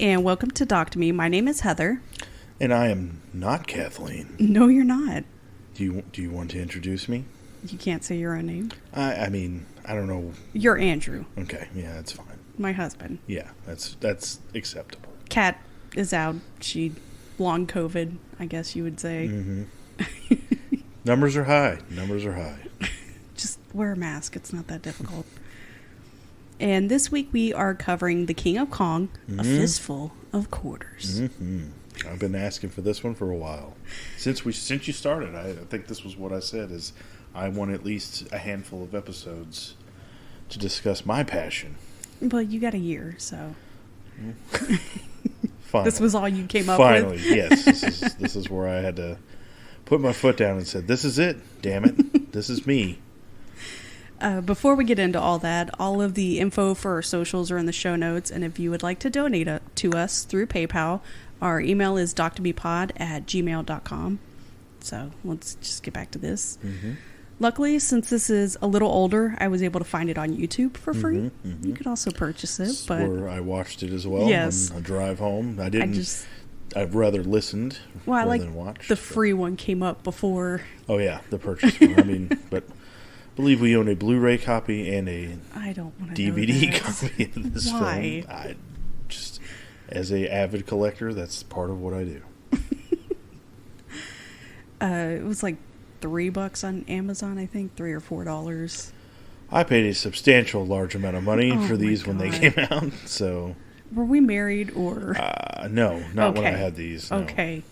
and welcome to Doc to Me. My name is Heather. And I am not Kathleen. No, you're not. Do you want to introduce me? You can't say your own name. I mean, I don't know. You're Andrew. Okay, yeah, that's fine. My husband. Yeah, that's acceptable. Kat is out. She long COVID, I guess you would say. Mm-hmm. Numbers are high. Just wear a mask. It's not that difficult. And this week we are covering The King of Kong, A Fistful of Quarters. Mm-hmm. I've been asking for this one for a while. Since you started, I think this was what I said, is I want at least a handful of episodes to discuss my passion. Well, you got a year, so... Finally. This was all you came up Finally, with? Yes. This is where I had to put my foot down and said, this is it, damn it. This is me. Before we get into all that, all of the info for our socials are in the show notes, and if you would like to donate to us through PayPal, our email is doctobpod@gmail.com. So let's just get back to this. Mm-hmm. Luckily, since this is a little older, I was able to find it on YouTube for free. Mm-hmm. You could also purchase it. But where I watched it as well. Yes. On a drive home. I've rather listened than watched. The free one came up before. Oh yeah, the purchase one. I mean, but I believe we own a Blu-ray copy and a DVD copy of this film. I just, as a avid collector, that's part of what I do. It was like $3 on Amazon, I think, $3 or $4. I paid a substantial large amount of money for these when they came out. So, were we married or? No, not when I had these. No. Okay.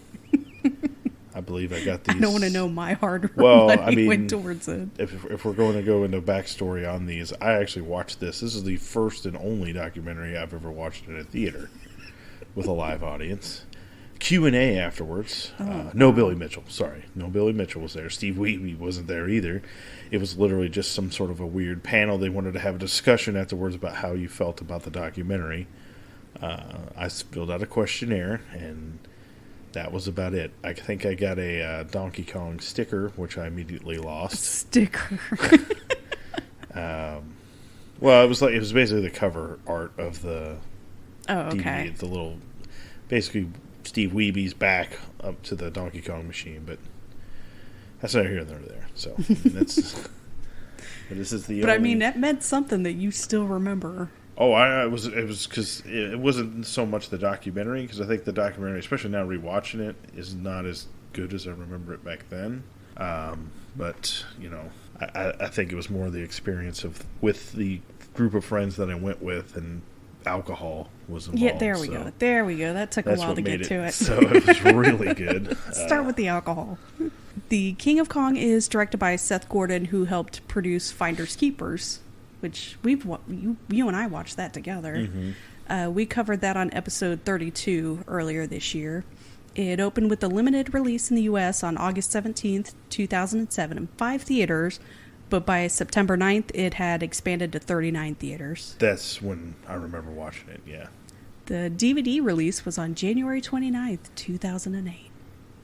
I believe I got these. I don't want to know my hard money went towards it. If we're going to go into backstory on these, I actually watched this. This is the first and only documentary I've ever watched in a theater with a live audience. Q&A afterwards. No Billy Mitchell. Sorry. No Billy Mitchell was there. Steve Wheatley wasn't there either. It was literally just some sort of a weird panel. They wanted to have a discussion afterwards about how you felt about the documentary. I filled out a questionnaire, and that was about it. I think I got a Donkey Kong sticker, which I immediately lost. Sticker. Well, it was basically the cover art of the DVD. The little, basically Steve Weeby's back up to the Donkey Kong machine, but that's neither here nor there. So that's. But this is the. But I mean, that meant something that you still remember. Oh, it was because it wasn't so much the documentary, because I think the documentary, especially now rewatching it, is not as good as I remember it back then. But you know, I think it was more the experience with the group of friends that I went with, and alcohol was involved. Yeah, there we go. There we go. That took a while to get to it. So it was really good. Start with the alcohol. The King of Kong is directed by Seth Gordon, who helped produce Finders Keepers, which you and I watched that together. Mm-hmm. We covered that on episode 32 earlier this year. It opened with a limited release in the U.S. on August 17th, 2007 in 5 theaters, but by September 9th, it had expanded to 39 theaters. That's when I remember watching it, yeah. The DVD release was on January 29th, 2008.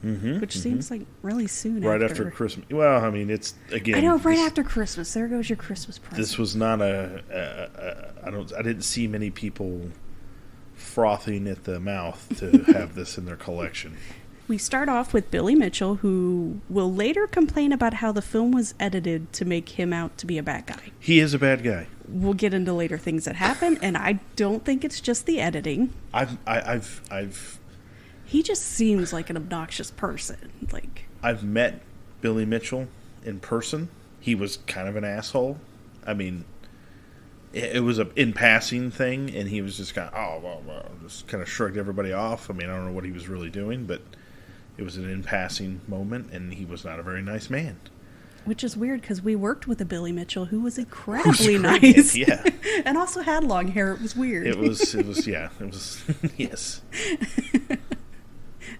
Which seems like really soon after Christmas. Well, I mean, it's, again... I know, after Christmas. There goes your Christmas present. This was not I didn't see many people frothing at the mouth to have this in their collection. We start off with Billy Mitchell, who will later complain about how the film was edited to make him out to be a bad guy. He is a bad guy. We'll get into later things that happen, and I don't think it's just the editing. He just seems like an obnoxious person. I've met Billy Mitchell in person. He was kind of an asshole. I mean, it was an in-passing thing, and he was just kind of, just kind of shrugged everybody off. I mean, I don't know what he was really doing, but it was an in-passing moment, and he was not a very nice man. Which is weird, because we worked with a Billy Mitchell who was incredibly nice. Yeah. And also had long hair. It was weird. It was, yes.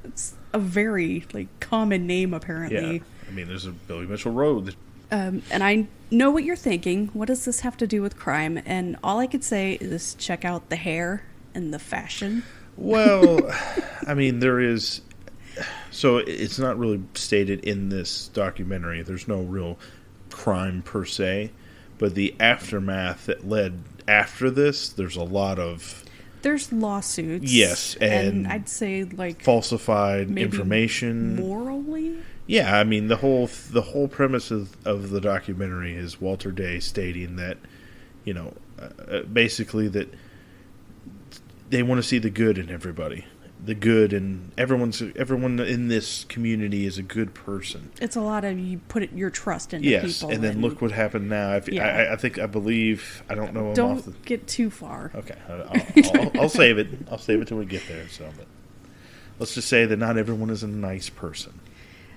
It's a very, common name, apparently. Yeah. I mean, there's a Billy Mitchell Road. And I know what you're thinking. What does this have to do with crime? And all I could say is check out the hair and the fashion. Well, I mean, there is... So it's not really stated in this documentary. There's no real crime per se. But the aftermath that led after this, there's a lot of There's lawsuits. Yes, and I'd say like falsified information. Morally? Yeah, I mean the whole premise of the documentary is Walter Day stating that, basically that they want to see the good in everybody. The good, and everyone in this community is a good person. It's a lot of you put your trust into people. Yes, and then look what happened now. I don't know. Don't get too far. Okay, I'll save it. I'll save it till we get there. So, but let's just say that not everyone is a nice person.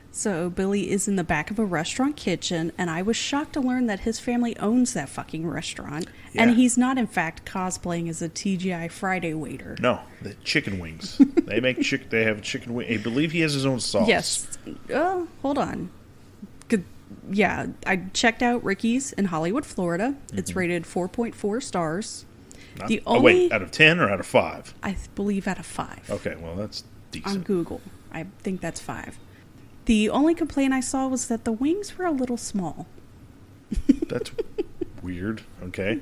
So Billy is in the back of a restaurant kitchen, and I was shocked to learn that his family owns that fucking restaurant. Yeah. And he's not, in fact, cosplaying as a TGI Friday waiter. No, the chicken wings. They make They have chicken wings. I believe he has his own sauce. Yes. Oh, hold on. Good. Yeah, I checked out Ricky's in Hollywood, Florida. Mm-hmm. It's rated 4.4 stars. Wait, out of 10 or out of 5? I believe out of 5. Okay, well, that's decent. On Google. I think that's 5. The only complaint I saw was that the wings were a little small. That's weird. Okay.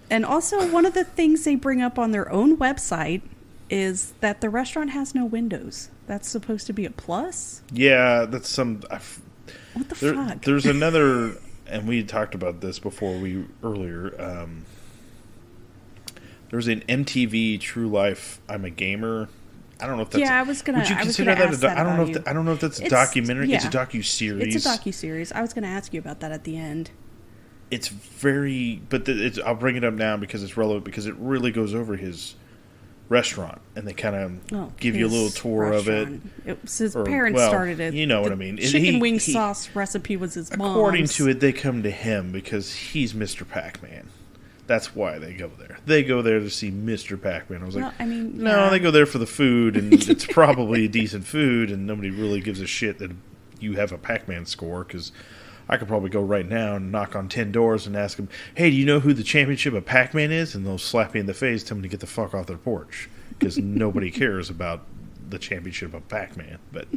And also, one of the things they bring up on their own website is that the restaurant has no windows. That's supposed to be a plus? Yeah, that's some... What the fuck? There's another... And we talked about this earlier. There's an MTV True Life I'm a Gamer... I don't know if that's... Yeah, I was gonna. Would you consider that? I don't know if that's a documentary. Yeah. It's a docuseries. It's a docuseries. I was going to ask you about that at the end. It's very, but I'll bring it up now because it's relevant because it really goes over his restaurant and they kind of give you a little tour restaurant. Of it. His parents started it. You know what I mean? Chicken wing sauce recipe was his mom's. According to it, they come to him because he's Mr. Pac-Man. That's why they go there. They go there to see Mr. Pac-Man. I was like, no, they go there for the food, and it's probably decent food, and nobody really gives a shit that you have a Pac-Man score, because I could probably go right now and knock on 10 doors and ask them, hey, do you know who the championship of Pac-Man is? And they'll slap me in the face, tell me to get the fuck off their porch, because nobody cares about the championship of Pac-Man. But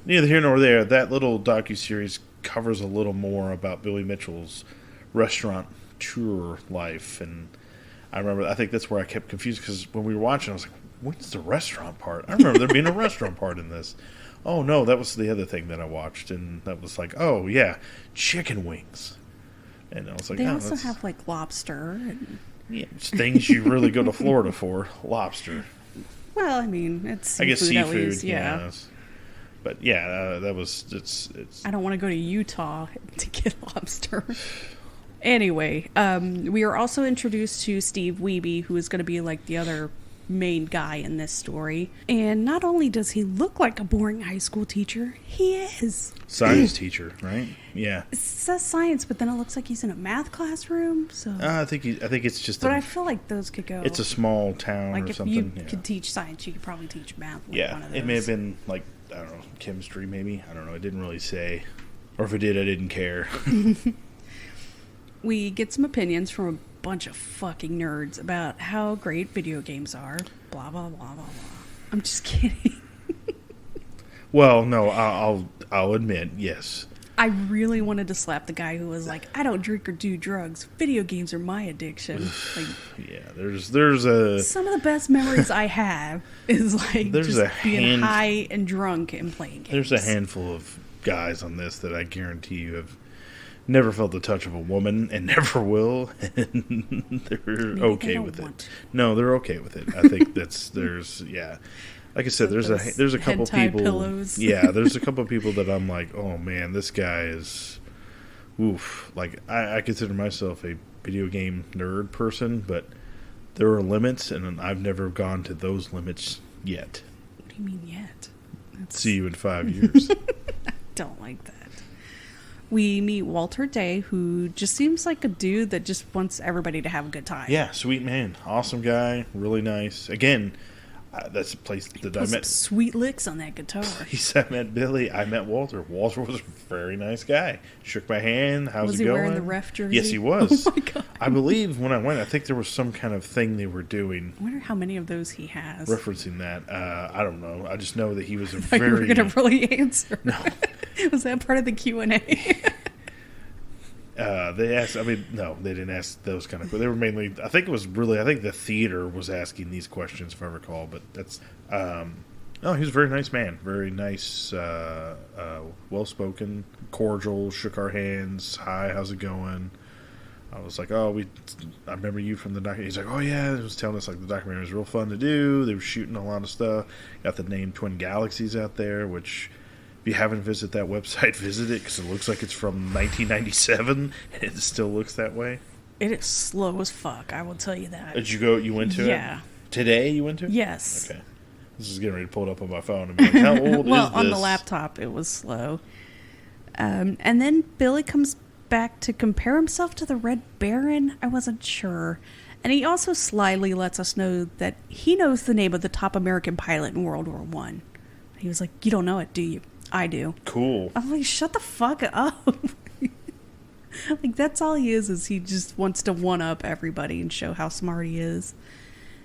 neither here nor there, that little docuseries covers a little more about Billy Mitchell's restaurant tour life, and I think that's where I kept confused because when we were watching I was like, what's the restaurant part? I remember there being a restaurant part in this. Oh no, that was the other thing that I watched, and that was like, oh yeah, chicken wings. And I was like, they also have like lobster and it's things you really go to Florida for. Lobster. Well, I mean, it's seafood, I guess seafood, at least, yeah. Yes. But yeah, that was it's I don't want to go to Utah to get lobster. Anyway, we are also introduced to Steve Wiebe, who is going to be like the other main guy in this story. And not only does he look like a boring high school teacher, he is. Science teacher, right? Yeah. It says science, but then it looks like he's in a math classroom. So I think it's just. But I feel like those could go. It's a small town like or something. Like if you could teach science, you could probably teach math. Yeah, one of it may have been like, I don't know, chemistry maybe. I don't know. It didn't really say, or if it did, I didn't care. We get some opinions from a bunch of fucking nerds about how great video games are. Blah, blah, blah, blah, blah. I'm just kidding. Well, no, I'll admit, yes. I really wanted to slap the guy who was like, I don't drink or do drugs. Video games are my addiction. Like, yeah, there's a... Some of the best memories I have is like being high and drunk and playing games. There's a handful of guys on this that I guarantee you have never felt the touch of a woman and never will, and they're okay with it. No, they're okay with it. I think like I said, there's a couple people. Pillows. Yeah, there's a couple people that I'm like, oh man, this guy is, oof. Like I consider myself a video game nerd person, but there are limits, and I've never gone to those limits yet. What do you mean yet? See you in 5 years. I don't like that. We meet Walter Day, who just seems like a dude that just wants everybody to have a good time. Yeah, sweet man. Awesome guy. Really nice. Again, that's a place that I met. Sweet licks on that guitar. I met Billy. I met Walter. Walter was a very nice guy. Shook my hand. How's it going? Was he wearing the ref jersey? Yes, he was. Oh my God. I believe when I went, I think there was some kind of thing they were doing. I wonder how many of those he has. Referencing that. I don't know. I just know that he was a very... You were going to really answer. No. Was that part of the Q&A? They asked. I mean, no, they didn't ask those kind of. They were mainly. I think the theater was asking these questions, if I recall. But that's. No, he was a very nice man. Very nice, well spoken, cordial. Shook our hands. Hi, how's it going? I was like, I remember you from the documentary. He's like, oh yeah, he was telling us like the documentary was real fun to do. They were shooting a lot of stuff. Got the name Twin Galaxies out there, which if you haven't visited that website, visit it because it looks like it's from 1997 and it still looks that way. It is slow as fuck, I will tell you that. Did you go? You went to it? Yeah. Today you went to it? Yes. Okay. This is getting ready to pull it up on my phone and be like, how old is this? Well, on the laptop it was slow. And then Billy comes back to compare himself to the Red Baron. I wasn't sure. And he also slyly lets us know that he knows the name of the top American pilot in World War One. He was like, you don't know it, do you? I do. Cool. I'm like, shut the fuck up. Like, that's all he is he just wants to one-up everybody and show how smart he is.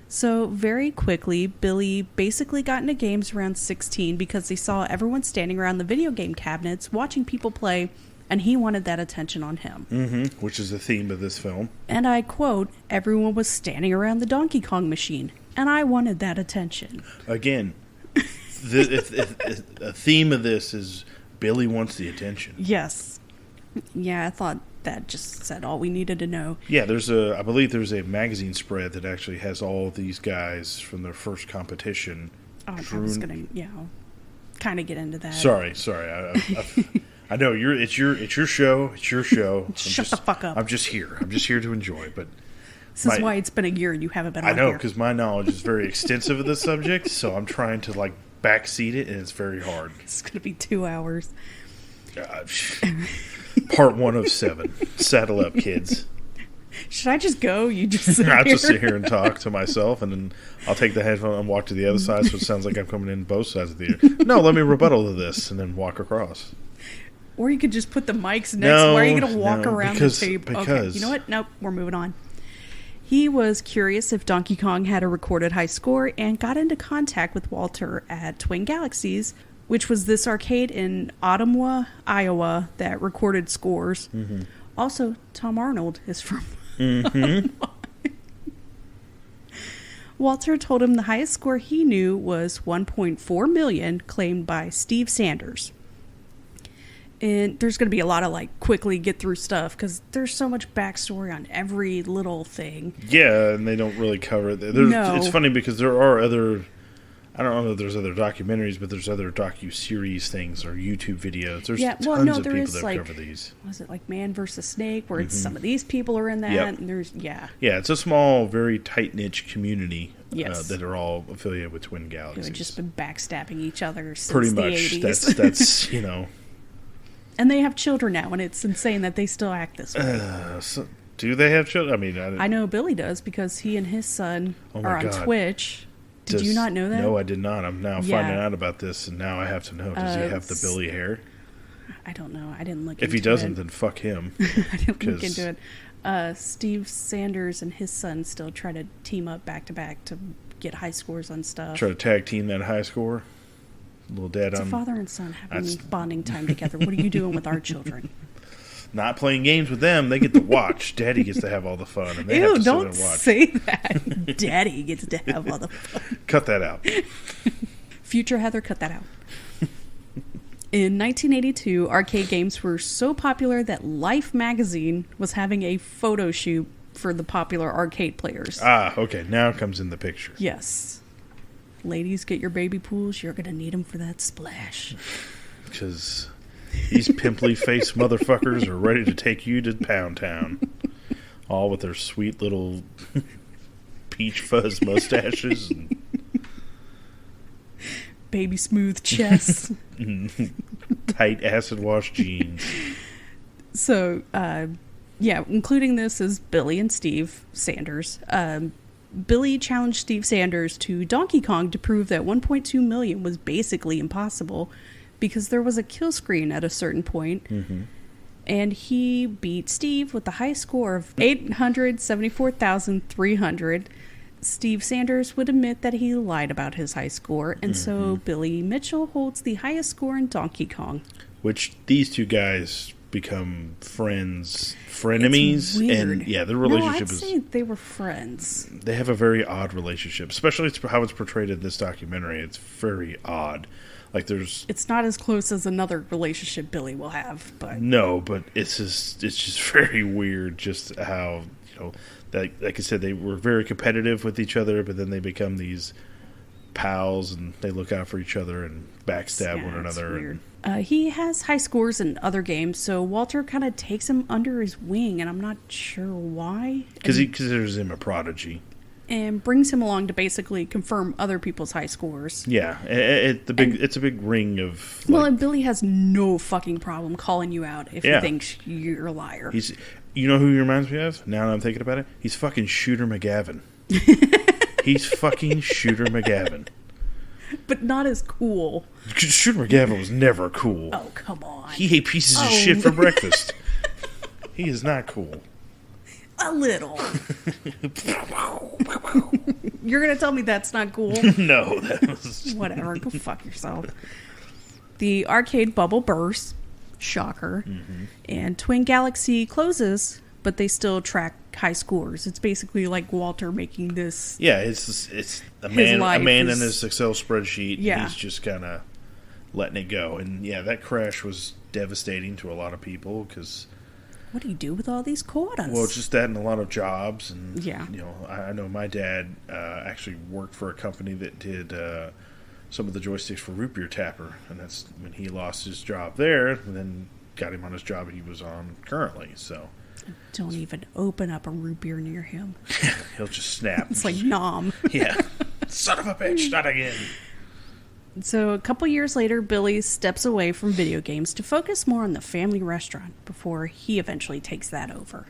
So, very quickly, Billy basically got into games around 16 because he saw everyone standing around the video game cabinets watching people play, and he wanted that attention on him. Mm-hmm. Which is the theme of this film. And I quote, everyone was standing around the Donkey Kong machine, and I wanted that attention. Again, the theme of this is Billy wants the attention. Yes. Yeah, I thought that just said all we needed to know. Yeah, I believe there's a magazine spread that actually has all of these guys from their first competition. Oh, I was going to, kind of get into that. Sorry. I know it's your show. It's your show. Shut the fuck up. I'm just here to enjoy. But this is why it's been a year and you haven't been on here. I know, here. because my knowledge is very extensive of this subject, so I'm trying to backseat it, and it's very hard. It's going to be 2 hours. Part 1 of 7. Saddle up, kids. Should I just go? You just sit I'll here? just sit here and talk to myself, and then I'll take the headphone and walk to the other side, so it sounds like I'm coming in both sides of the theater. No, let me rebuttal to this, and then walk across. Or you could just put the mics next. Why are you going to walk around the table? Because okay, you know what? Nope, we're moving on. He was curious if Donkey Kong had a recorded high score and got into contact with Walter at Twin Galaxies, which was this arcade in Ottumwa, Iowa, that recorded scores. Mm-hmm. Also, Tom Arnold is from Ottumwa. Walter told him the highest score he knew was 1.4 million, claimed by Steve Sanders. And there's going to be a lot of quickly get through stuff because there's so much backstory on every little thing. Yeah, and they don't really cover it. No. It's funny because there are other, I don't know if there's other documentaries, but there's other docu-series things or YouTube videos. There's tons of people that cover these. Was it Man vs. Snake where it's some of these people are in that? Yep. And there's, Yeah, it's a small, very tight-knit community yes. that are all affiliated with Twin Galaxies. They've just been backstabbing each other since pretty the much. 80s. That's And they have children now, and it's insane that they still act this way. So do they have children? I mean, I know Billy does because he and his son are on Twitch. Did you not know that? No, I did not. I'm now finding out about this, and now I have to know. Does he have the Billy hair? I don't know. I didn't look into it. If he doesn't, then fuck him. I didn't look into it. Steve Sanders and his son still try to team up back-to-back to get high scores on stuff. Try to tag team that high score? Little dad it's on. A father and son having bonding time together. What are you doing with our children? Not playing games with them. They get to watch. Daddy gets to have all the fun. And they Ew, have to don't sit and watch. say that. Daddy gets to have all the fun. Cut that out. Future Heather, cut that out. In 1982, arcade games were so popular that Life magazine was having a photo shoot for the popular arcade players. Okay. Now it comes in the picture. Yes. Ladies, get your baby pools. You're going to need them for that splash. Because these pimply-faced motherfuckers are ready to take you to Pound Town. All with their sweet little peach fuzz mustaches. And baby smooth chests. Tight acid-wash jeans. So, including this is Billy and Steve Sanders. Billy challenged Steve Sanders to Donkey Kong to prove that 1.2 million was basically impossible because there was a kill screen at a certain point. Mm-hmm. And he beat Steve with the high score of 874,300. Steve Sanders would admit that he lied about his high score, and so Billy Mitchell holds the highest score in Donkey Kong. Which these two guys become frenemies, and yeah, their relationship I'd say they were friends. They have a very odd relationship, especially how it's portrayed in this documentary. It's very odd. Like it's not as close as another relationship Billy will have, but no, but it's just very weird. Just how like I said, they were very competitive with each other, but then they become these pals and they look out for each other and backstab one another. He has high scores in other games, so Walter kind of takes him under his wing, and I'm not sure why. Because he considers him a prodigy. And brings him along to basically confirm other people's high scores. Yeah, it's a big ring of... Well, and Billy has no fucking problem calling you out if he thinks you're a liar. You know who he reminds me of, now that I'm thinking about it? He's fucking Shooter McGavin. He's fucking Shooter McGavin. But not as cool. Shooter McGavin was never cool. Oh, come on. He ate pieces of shit for breakfast. He is not cool. A little. You're going to tell me that's not cool? No, that was... Whatever, go fuck yourself. The arcade bubble bursts. Shocker. Mm-hmm. And Twin Galaxy closes, but they still track high scores. It's basically like Walter making this... Yeah, it's a man in his Excel spreadsheet. Yeah. He's just kind of letting it go. And yeah, that crash was devastating to a lot of people because... What do you do with all these quarters? Well, just that and a lot of jobs. And, yeah. I know my dad actually worked for a company that did some of the joysticks for Root Beer Tapper. And that's when he lost his job there and then got him on his job he was on currently. So don't even open up a root beer near him. He'll just snap. It's like, nom. Yeah. Son of a bitch, not again. So a couple years later, Billy steps away from video games to focus more on the family restaurant before he eventually takes that over.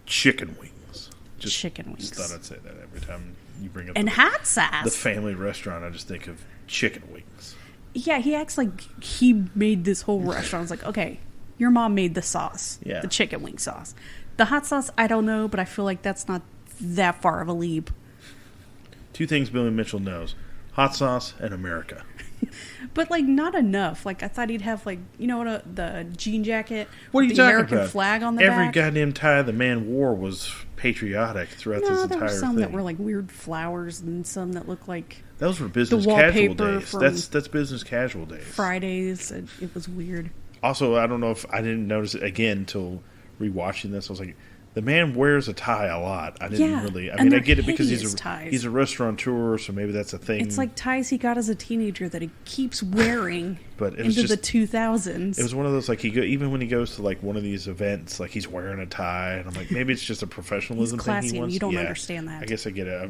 Chicken wings. Chicken wings. Just thought I'd say that every time you bring up hot sauce. The family restaurant, I just think of chicken wings. Yeah, he acts like he made this whole restaurant. I was like, okay, your mom made the sauce. Yeah. The chicken wing sauce. The hot sauce, I don't know, but I feel like that's not that far of a leap. Two things Billy Mitchell knows. Hot sauce and America. But, like, not enough. Like, I thought he'd have, like, the jean jacket what are you with the talking American about? flag on the Every back. goddamn tie the man wore was patriotic throughout this entire thing. No, there were some that were, like, weird flowers and some that looked like... Those were business casual days. That's business casual days. Fridays. It was weird. Also, I don't know if I didn't notice it again until rewatching this. I was like... The man wears a tie a lot. I didn't really... I mean, I get it because he's a restaurateur, so maybe that's a thing. It's like ties he got as a teenager that he keeps wearing but into the 2000s. It was one of those, like, even when he goes to, like, one of these events, like, he's wearing a tie, and I'm like, maybe it's just a professionalism thing he wants. You don't understand that. I guess I get it.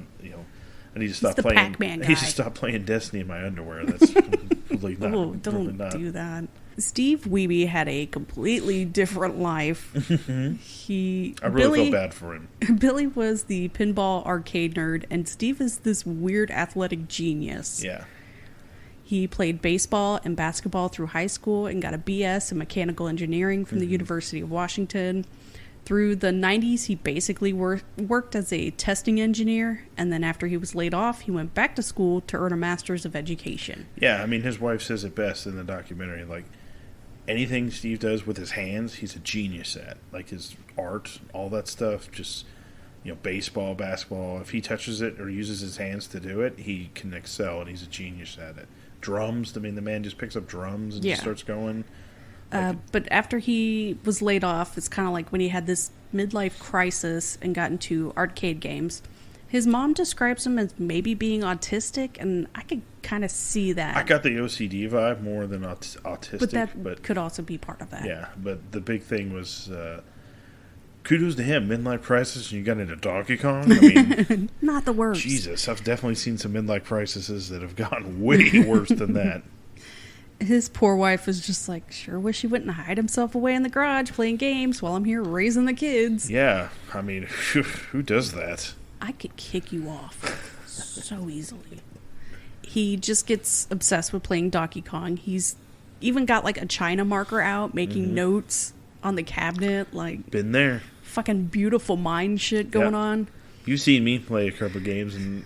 I need to stop playing... Pac-Man guy. I need to stop playing Destiny in my underwear. That's completely not... Oh, don't do that. Steve Wiebe had a completely different life. I really felt bad for him. Billy was the pinball arcade nerd, and Steve is this weird athletic genius. Yeah. He played baseball and basketball through high school and got a BS in mechanical engineering from the University of Washington. Through the 90s, he basically worked as a testing engineer, and then after he was laid off, he went back to school to earn a master's of education. Yeah, I mean, his wife says it best in the documentary, like, anything Steve does with his hands, he's a genius at. Like his art, all that stuff, just, baseball, basketball. If he touches it or uses his hands to do it, he can excel, and he's a genius at it. Drums, I mean, the man just picks up drums and just starts going. But after he was laid off, it's kind of like when he had this midlife crisis and got into arcade games. His mom describes him as maybe being autistic, and I could kind of see that. I got the OCD vibe more than autistic. But that could also be part of that. Yeah, but the big thing was, kudos to him, midlife crisis, and you got into Donkey Kong? I mean... Not the worst. Jesus, I've definitely seen some midlife crises that have gotten way worse than that. His poor wife was just like, sure wish he wouldn't hide himself away in the garage playing games while I'm here raising the kids. Yeah, I mean, who does that? I could kick you off so easily. He just gets obsessed with playing Donkey Kong. He's even got like a China marker out, making notes on the cabinet. Like, been there. Fucking beautiful mind shit going on. You've seen me play a couple games, and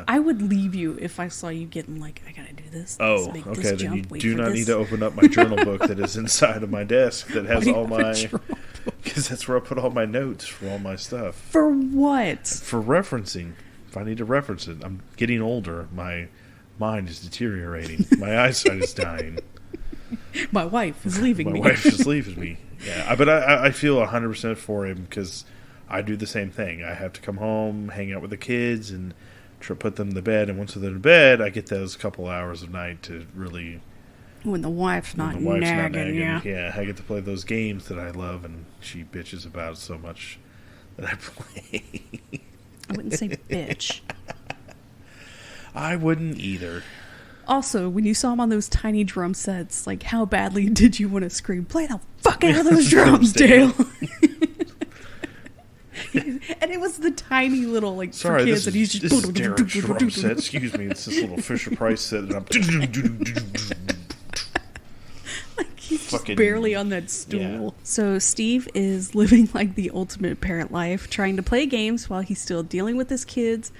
I would leave you if I saw you getting like, I gotta do this. Oh, make okay. this Then jump, you do not this. need to open up my journal book that is inside of my desk that has all my... Because that's where I put all my notes for all my stuff. For what? For referencing. If I need to reference it. I'm getting older. My mind is deteriorating. My eyesight is dying. My wife is leaving me. My wife is leaving me. Yeah, but I feel 100% for him because I do the same thing. I have to come home, hang out with the kids, and put them to bed. And once they're in bed, I get those couple hours of night to really... When the wife's not nagging. Yeah, I get to play those games that I love, and she bitches about so much that I play. I wouldn't say bitch. I wouldn't either. Also, when you saw him on those tiny drum sets, like, how badly did you want to scream, play the fuck out of those drums, Dale? And it was the tiny little, like, sorry, for kids, and he's just... This is Derek's drum set. Excuse me, it's this little Fisher-Price set that I'm... Like, he's just barely on that stool. Yeah. So Steve is living, like, the ultimate parent life, trying to play games while he's still dealing with his kids,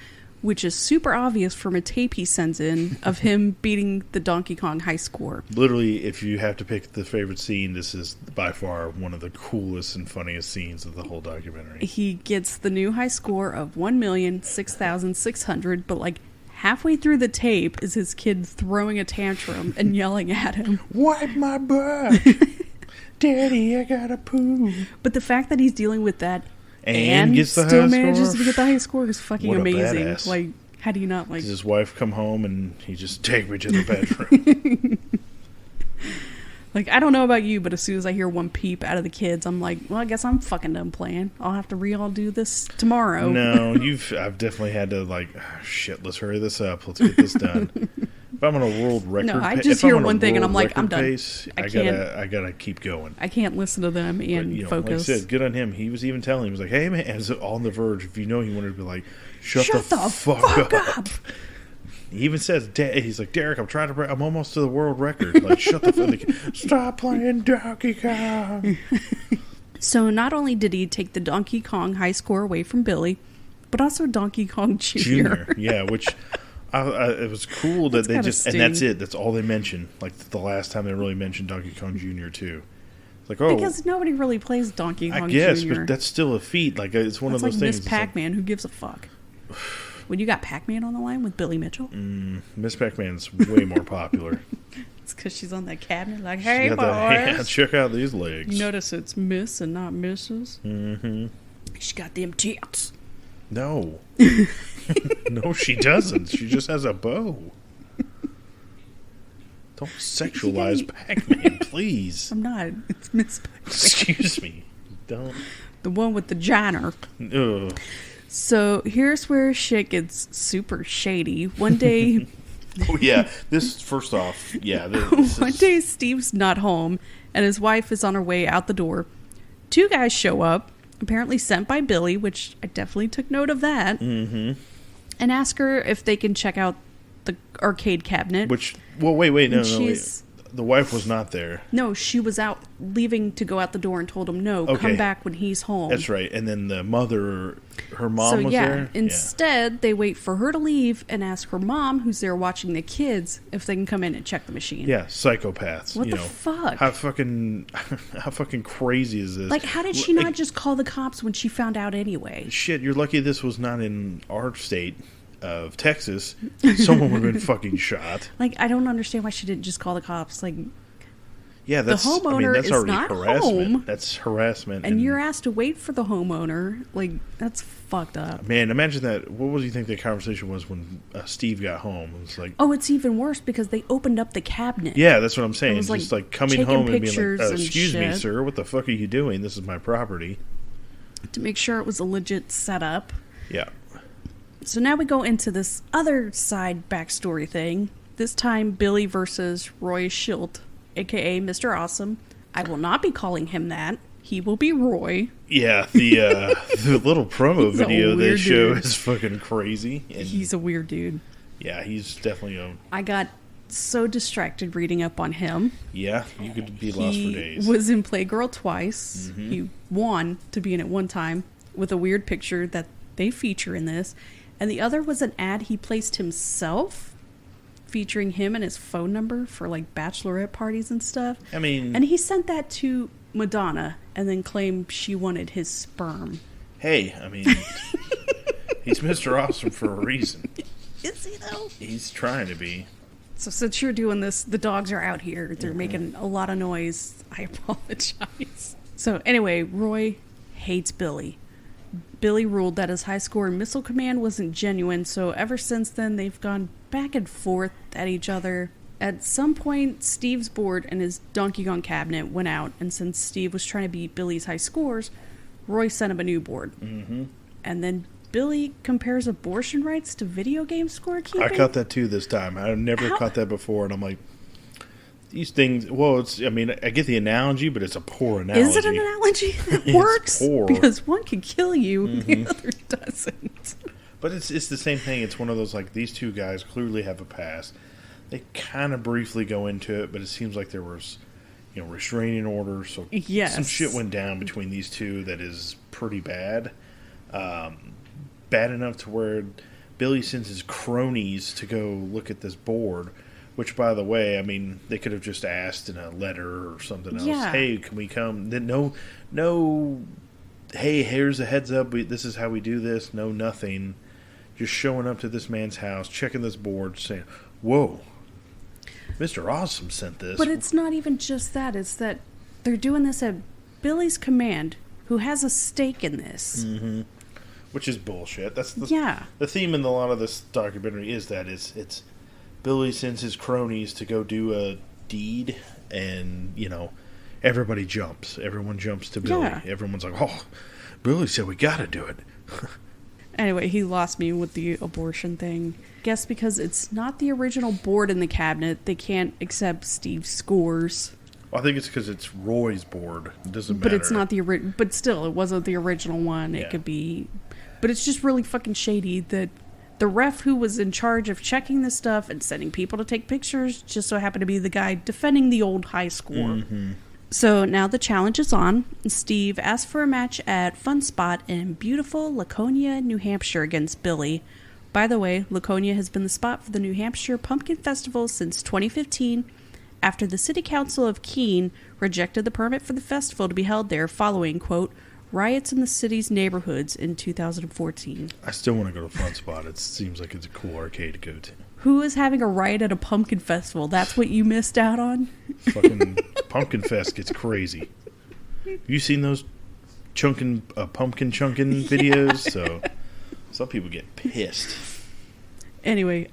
which is super obvious from a tape he sends in of him beating the Donkey Kong high score. Literally, if you have to pick the favorite scene, this is by far one of the coolest and funniest scenes of the whole documentary. He gets the new high score of 1,006,600, but like halfway through the tape is his kid throwing a tantrum and yelling at him. Wipe my butt! Daddy, I gotta poo. But the fact that he's dealing with that and gets the still high manages score? to get the high score is fucking What a amazing. badass. Like, how do you not like? Does his wife come home and he just take me to the bedroom? Like, I don't know about you, but as soon as I hear one peep out of the kids, I'm like, well, I guess I'm fucking done playing. I'll have to all do this tomorrow. No, I've definitely had to like, oh, shit, let's hurry this up. Let's get this done. If I'm on a world record, no, I just hear one thing and I'm like, I'm done. Pace, I gotta keep going. I can't listen to them and focus. Like I said, good on him. He was even telling, he was like, hey man, as on the verge, if you know he wanted to be like, shut the fuck up. He even says, he's like, Derek, I'm almost to the world record. Like, shut the fuck. Stop playing Donkey Kong. So not only did he take the Donkey Kong high score away from Billy, but also Donkey Kong Jr. Yeah, which it was cool that they just, and that's it. That's all they mentioned. Like the last time they really mentioned Donkey Kong Jr. too. It's like, oh, because nobody really plays Donkey Kong Jr. I guess, but that's still a feat. Like it's one of those things. Miss Pac-Man, who gives a fuck? When you got Pac-Man on the line with Billy Mitchell? Miss Pac-Man's way more popular. It's because she's on that cabinet like, hey, boys. Check out these legs. You notice it's Miss and not Mrs.? Mm-hmm. She got them tits. No. No, she doesn't. She just has a bow. Don't sexualize Pac-Man, please. I'm not. It's Miss Pac-Man. Excuse me. Don't. The one with the giner. Ugh. So here's where shit gets super shady. One day... Oh, yeah. This, first off, yeah. One day Steve's not home, and his wife is on her way out the door. Two guys show up, apparently sent by Billy, which I definitely took note of that, and ask her if they can check out the arcade cabinet. Which, well, wait, no, wait. The wife was not there. No, she was out leaving to go out the door and told him, no, come back when he's home. That's right. And then the mother, her mom was there? Instead, they wait for her to leave and ask her mom, who's there watching the kids, if they can come in and check the machine. Yeah, psychopaths. What the fuck? How fucking crazy is this? Like, how did she not just call the cops when she found out anyway? Shit, you're lucky this was not in our state of Texas. Someone would have been fucking shot. Like, I don't understand why she didn't just call the cops. Like, yeah, that's, the homeowner that's is already not harassment. home. That's harassment. And you're asked to wait for the homeowner. Like, that's fucked up. Man, imagine that. What do you think the conversation was when Steve got home? It was like, oh, it's even worse because they opened up the cabinet. Yeah, that's what I'm saying. It was just like coming home and being like, excuse me, sir, what the fuck are you doing? This is my property. To make sure it was a legit setup. Yeah. So now we go into this other side backstory thing. This time, Billy versus Roy Schilt, a.k.a. Mr. Awesome. I will not be calling him that. He will be Roy. Yeah, the little promo video they show is fucking crazy. And he's a weird dude. Yeah, he's definitely a... I got so distracted reading up on him. Yeah, you could be lost for days. He was in Playgirl twice. Mm-hmm. He won to be in it one time with a weird picture that They feature in this. And the other was an ad he placed himself, featuring him and his phone number for like bachelorette parties and stuff. I mean... And he sent that to Madonna and then claimed she wanted his sperm. Hey, I mean... he's Mr. Awesome for a reason. Is he, though? He's trying to be. So since you're doing this, the dogs are out here. They're making a lot of noise. I apologize. So anyway, Roy hates Billy. Billy ruled that his high score in Missile Command wasn't genuine, so ever since then they've gone back and forth at each other. At some point, Steve's board and his Donkey Kong cabinet went out, and since Steve was trying to beat Billy's high scores, Roy sent him a new board. Mm-hmm. And then Billy compares abortion rights to video game scorekeeping. I caught that too this time. I've never caught that before, and I'm like, these things, well, I get the analogy, but it's a poor analogy. Is it an analogy that works? Poor. Because one can kill you, the other doesn't. But it's the same thing. It's one of those, like, these two guys clearly have a past. They kind of briefly go into it, but it seems like there was, restraining orders. So some shit went down between these two that is pretty bad. Bad enough to where Billy sends his cronies to go look at this board. Which, by the way, I mean, they could have just asked in a letter or something else. Yeah. Hey, can we come? No. Hey, here's a heads up. This is how we do this. No, nothing. Just showing up to this man's house, checking this board, saying, "Whoa, Mr. Awesome sent this." But it's not even just that. It's that they're doing this at Billy's command, who has a stake in this. Mm-hmm. Which is bullshit. That's the theme in a lot of this documentary is that it's Billy sends his cronies to go do a deed, and, everybody jumps. Everyone jumps to Billy. Yeah. Everyone's like, oh, Billy said we gotta do it. Anyway, he lost me with the abortion thing. Guess because it's not the original board in the cabinet, they can't accept Steve's scores. Well, I think it's because it's Roy's board. It doesn't matter. But it's not the original. But still, it wasn't the original one. Yeah. It could be. But it's just really fucking shady that the ref who was in charge of checking this stuff and sending people to take pictures just so happened to be the guy defending the old high score. Mm-hmm. So now the challenge is on. Steve asked for a match at Fun Spot in beautiful Laconia, New Hampshire against Billy. By the way, Laconia has been the spot for the New Hampshire Pumpkin Festival since 2015 after the City Council of Keene rejected the permit for the festival to be held there following, quote, riots in the city's neighborhoods in 2014. I still want to go to Fun Spot. It seems like it's a cool arcade to go to. Who is having a riot at a pumpkin festival? That's what you missed out on? Fucking Pumpkin Fest gets crazy. Have you seen those pumpkin chunkin videos? So some people get pissed. Anyway,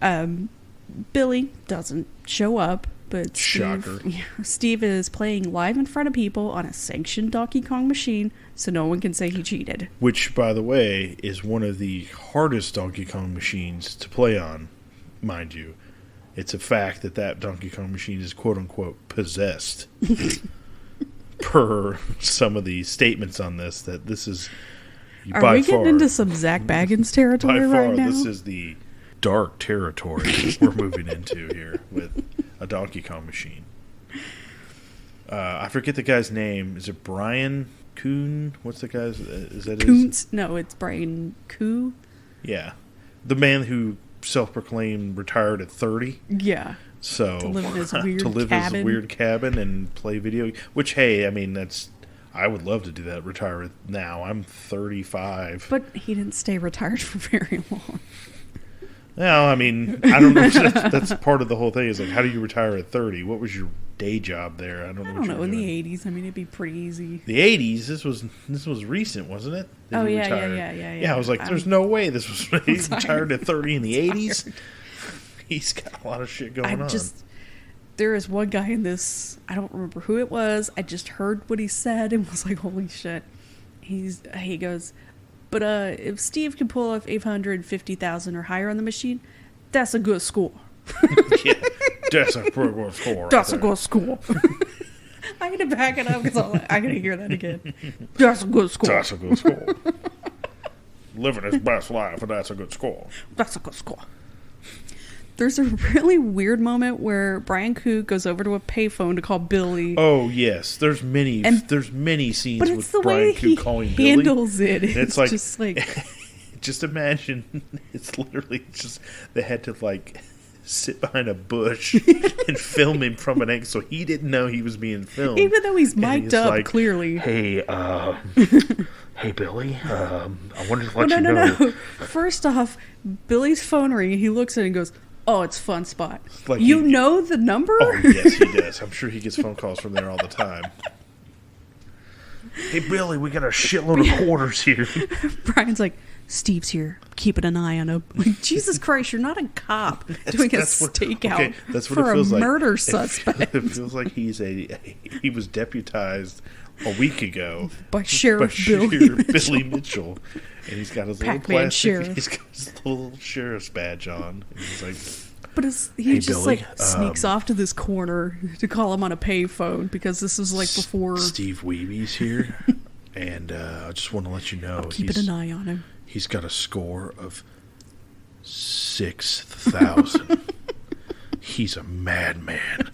Billy doesn't show up. But Steve is playing live in front of people on a sanctioned Donkey Kong machine, so no one can say he cheated. Which, by the way, is one of the hardest Donkey Kong machines to play on, mind you. It's a fact that Donkey Kong machine is quote-unquote possessed. Per some of the statements on this, that this is Are we getting into some Zach Baggins territory right now? This is the dark territory we're moving into here with a Donkey Kong machine. I forget the guy's name. Is it Brian Kuhn? What's the guy's? Is that Kuntz? No, it's Brian Kuh. Yeah, the man who self-proclaimed retired at 30. Yeah. So to live in his weird cabin and play video. Which, hey, I mean, I would love to do that. Retire now. I'm 35. But he didn't stay retired for very long. No, I mean, I don't know. That's part of the whole thing. Is like, how do you retire at 30? What was your day job there? I don't know. In the 80s, I mean, it'd be pretty easy. The 80s. This was recent, wasn't it? Yeah. I was like, there's no way this was. He retired at 30 in the 80s. He's got a lot of shit going on. There is one guy in this. I don't remember who it was. I just heard what he said and was like, holy shit. He goes, but if Steve can pull off 850,000 or higher on the machine, that's a good score. Yeah, that's a pretty good score. That's a good score. I had to back it up because I got to hear that again. That's a good score. That's a good score. Living his best life, and that's a good score. That's a good score. There's a really weird moment where Brian Koo goes over to a payphone to call Billy. Oh yes, there's many scenes with Brian Koo calling Billy. Handles it. It's like just like just imagine, it's literally just, they had to, like, sit behind a bush and film him from an angle, so he didn't know he was being filmed. Even though he's mic'd up, like, clearly. Hey, hey, Billy, I wanted to let you know. No. First off, Billy's phone ring, he looks at it and goes, oh, it's Fun Spot. Like you know the number? Oh, yes, he does. I'm sure he gets phone calls from there all the time. Hey, Billy, we got a shitload of quarters here. Brian's like, Steve's here. Keeping an eye on him. Like, Jesus Christ, you're not a cop doing a stakeout for a murder suspect. It feels like he was deputized a week ago by Sheriff Billy Mitchell. And he's got his Pac-Man little sheriff. He's got his little sheriff's badge on. And he's like, but he just Billy, like sneaks off to this corner to call him on a payphone because this is like before Steve Weeby's here. And I just want to let you know, I'm keeping an eye on him. He's got a score of 6,000. He's a madman.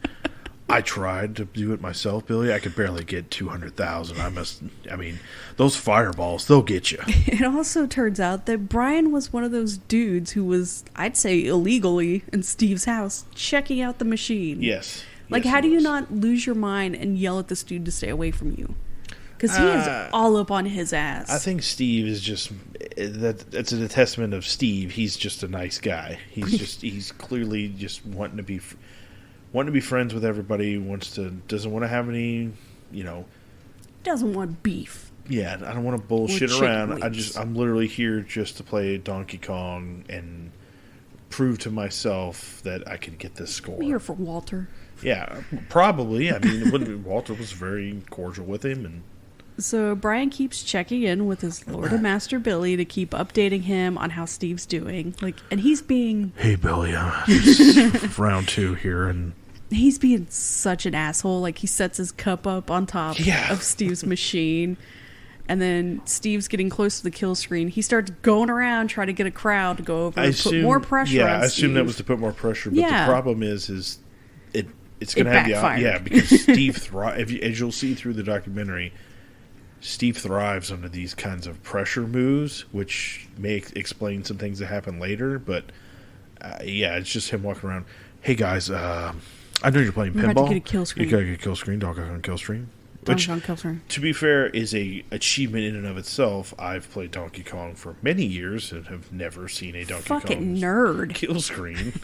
I tried to do it myself, Billy. I could barely get 200,000. I mean, those fireballs, they'll get you. It also turns out that Brian was one of those dudes who was, I'd say, illegally in Steve's house checking out the machine. Yes. Like, yes, how do you not lose your mind and yell at this dude to stay away from you? Because he is all up on his ass. I think Steve is just, that's a testament of Steve. He's just a nice guy. He's clearly just wanting to be friends with everybody. Doesn't want to have any, doesn't want beef. Yeah, I don't want to bullshit around. I'm literally here just to play Donkey Kong and prove to myself that I can get this score. I'm here for Walter. Yeah, probably. I mean, Walter was very cordial with him, and so Brian keeps checking in with his Lord and Master Billy to keep updating him on how Steve's doing. And he's being, hey Billy, just round 2 here, and he's being such an asshole. Like, he sets his cup up on top of Steve's machine, and then Steve's getting close to the kill screen. He starts going around trying to get a crowd to go over and put more pressure on Steve. Yeah, I assume that was to put more pressure, but the problem is it's going to have backfired. Because Steve thrives, as you'll see through the documentary, Steve thrives under these kinds of pressure moves, which may explain some things that happen later, but it's just him walking around. Hey guys, I know you're playing pinball. About to get a kill screen. You gotta get a kill screen, Donkey Kong kill screen. Which, to be fair, is a achievement in and of itself. I've played Donkey Kong for many years and have never seen a Donkey Kong nerd kill screen.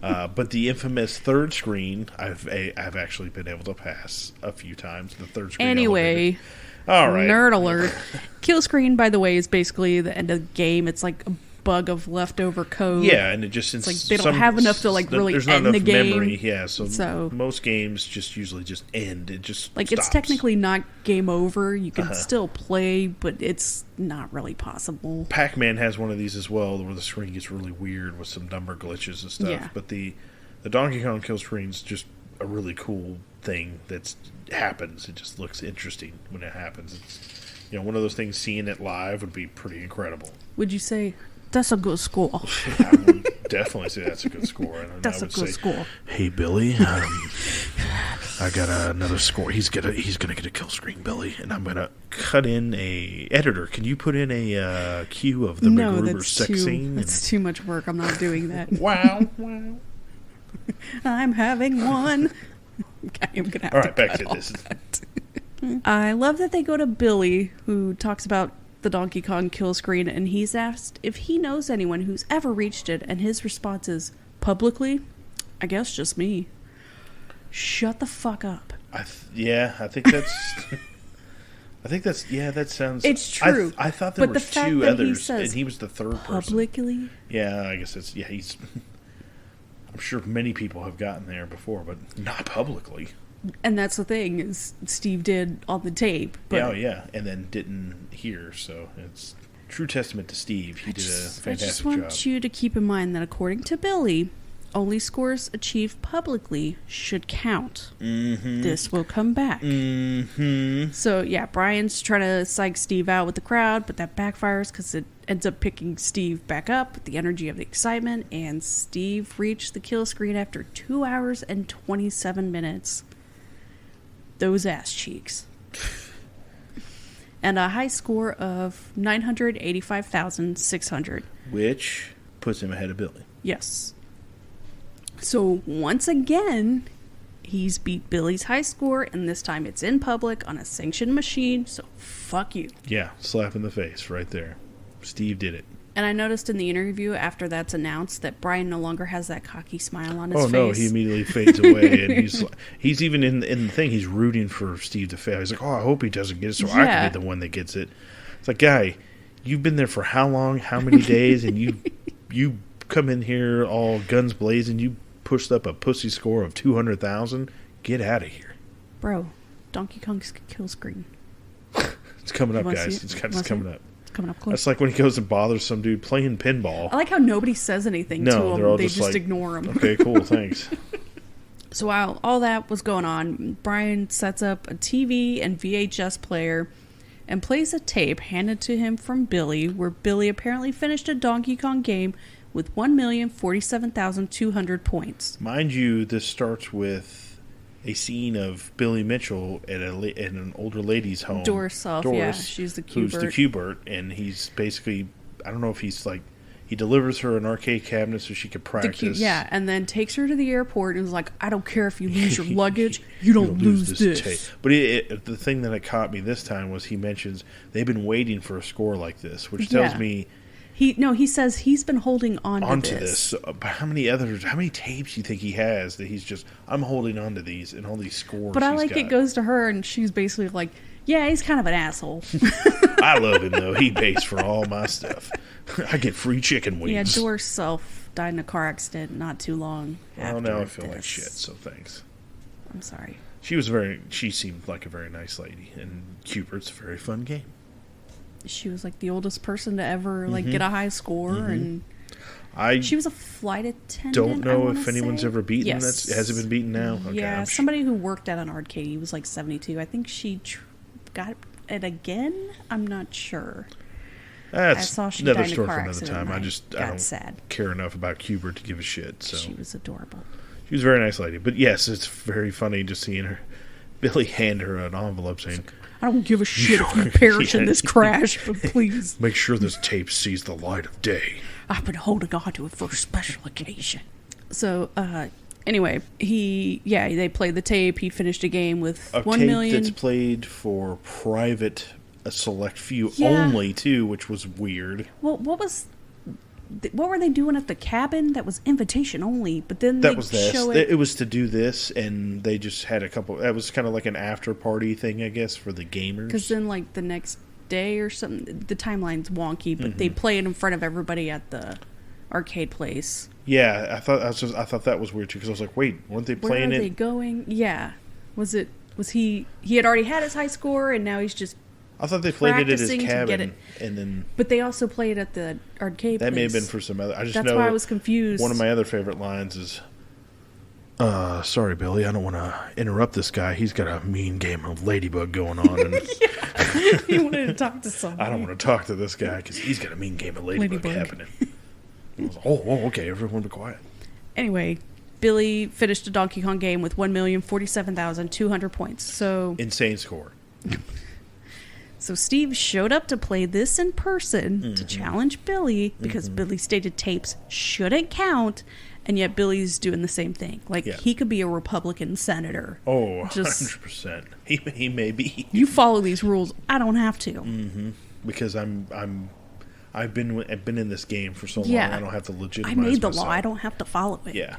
But the infamous third screen, I've actually been able to pass a few times. The third screen. Anyway, all right. Nerd alert. Kill screen, by the way, is basically the end of the game. It's like a bug of leftover code. Yeah, and it just it's like they don't have enough to really there's end not the enough game. Memory, yeah. So most games just usually just end. It just like stops. It's technically not game over. You can still play, but it's not really possible. Pac-Man has one of these as well, where the screen gets really weird with some number glitches and stuff. Yeah. But the Donkey Kong kill screen's just a really cool thing that happens. It just looks interesting when it happens. It's one of those things. Seeing it live would be pretty incredible. Would you say? That's a good score. I would definitely say that's a good score. And that's a good score. Hey, Billy, I got another score. He's gonna get a kill screen, Billy, and I'm gonna cut in a editor. Can you put in a cue of the MacGruber sex scene? That's too much work. I'm not doing that. Wow. I'm having one. I'm gonna have all right, to back to this. I love that they go to Billy, who talks about the Donkey Kong kill screen, and he's asked if he knows anyone who's ever reached it, and his response is, publicly? I guess just me. Shut the fuck up. I think that's that sounds. It's true. I thought there were 2 others, and he was the third publicly? person. Yeah, I guess it's he's. I'm sure many people have gotten there before, but not publicly. And that's the thing, is Steve did on the tape. But and then didn't hear, so it's true testament to Steve. He did a fantastic job. I just want you to keep in mind that according to Billy, only scores achieved publicly should count. Mm-hmm. This will come back. Mm-hmm. So, Brian's trying to psych Steve out with the crowd, but that backfires because it ends up picking Steve back up with the energy of the excitement, and Steve reached the kill screen after 2 hours and 27 minutes. Those ass cheeks. and a high score of 985,600. Which puts him ahead of Billy. Yes. So once again, he's beat Billy's high score, and this time it's in public on a sanctioned machine, so fuck you. Yeah, slap in the face right there. Steve did it. And I noticed in the interview after that's announced that Brian no longer has that cocky smile on his face. Oh, no, he immediately fades away, and he's even in the thing, he's rooting for Steve to fail. He's like, I hope he doesn't get it so I can be the one that gets it. It's like, guy, you've been there for how long, how many days, and you come in here all guns blazing, you pushed up a pussy score of 200,000. Get out of here. Bro, Donkey Kong's kill screen. It's coming up, guys. It's coming up. It's coming up close. That's like when he goes and bothers some dude playing pinball. I like how nobody says anything to him. They're all they just like, ignore him. Okay, cool, thanks. So while all that was going on, Brian sets up a TV and VHS player and plays a tape handed to him from Billy, where Billy apparently finished a Donkey Kong game with 1,047,200 points. Mind you, this starts with a scene of Billy Mitchell at an older lady's home. Doris, yeah, she's the Q-Bert. Who's the Q-Bert, and he's basically, I don't know if he's like, he delivers her an arcade cabinet so she could practice. And then takes her to the airport and is like, I don't care if you lose your luggage, you don't lose this. Tape. But the thing that caught me this time was he mentions they've been waiting for a score like this, which tells me... He says he's been holding on to this. But how many tapes do you think he has that he's just, I'm holding on to these and all these scores? But I like it goes to her and she's basically like, yeah, he's kind of an asshole. I love him though. He pays for all my stuff. I get free chicken wings. Yeah, Doris Self died in a car accident not too long after. Well, now I feel like shit, so thanks. I'm sorry. She seemed like a very nice lady, and Q-Bert's a very fun game. She was like the oldest person to ever get a high score, and she was a flight attendant. Don't know if anyone's ever beaten. Yes. Has it been beaten now? Okay, yeah, somebody who worked at an arcade. He was like 72. I think she got it again. I'm not sure. That's I saw she another died in story a car for another time. I don't care enough about Q-Bert to give a shit. So she was adorable. She was a very nice lady. But yes, it's very funny just seeing her. Billy hand her an envelope saying, I don't give a shit if you perish in this crash, but please make sure this tape sees the light of day. I've been holding on to it for a special occasion. So, anyway, they played the tape. He finished a game with 1 million. Tape that's played for private, a select few only, too, which was weird. Well, what were they doing at the cabin? That was invitation only, but then that was this. It was to do this, and they just had a couple. That was kind of like an after party thing, I guess, for the gamers. Because then, like the next day or something, the timeline's wonky, but they play it in front of everybody at the arcade place. Yeah, I thought that was weird too, because I was like, wait, weren't they playing it? Where are they going? Yeah, was he? He had already had his high score, and now he's just. I thought they played it at his cabin, and then. But they also played at the arcade. That may have been for some other. That's why I was confused. One of my other favorite lines is, "Sorry, Billy, I don't want to interrupt this guy. He's got a mean game of Ladybug going on." And he wanted to talk to somebody. I don't want to talk to this guy because he's got a mean game of Ladybug. Happening. I was like, oh, okay, everyone be quiet. Anyway. Billy finished a Donkey Kong game with 1,047,200 points. So insane score. So Steve showed up to play this in person to challenge Billy because Billy stated tapes shouldn't count, and yet Billy's doing the same thing. Like, he could be a Republican senator. Oh, 100%. He may be. You follow these rules. I don't have to. Mm-hmm. Because I've been in this game for so long. I don't have to legitimize I made the myself. law. I don't have to follow it. Yeah.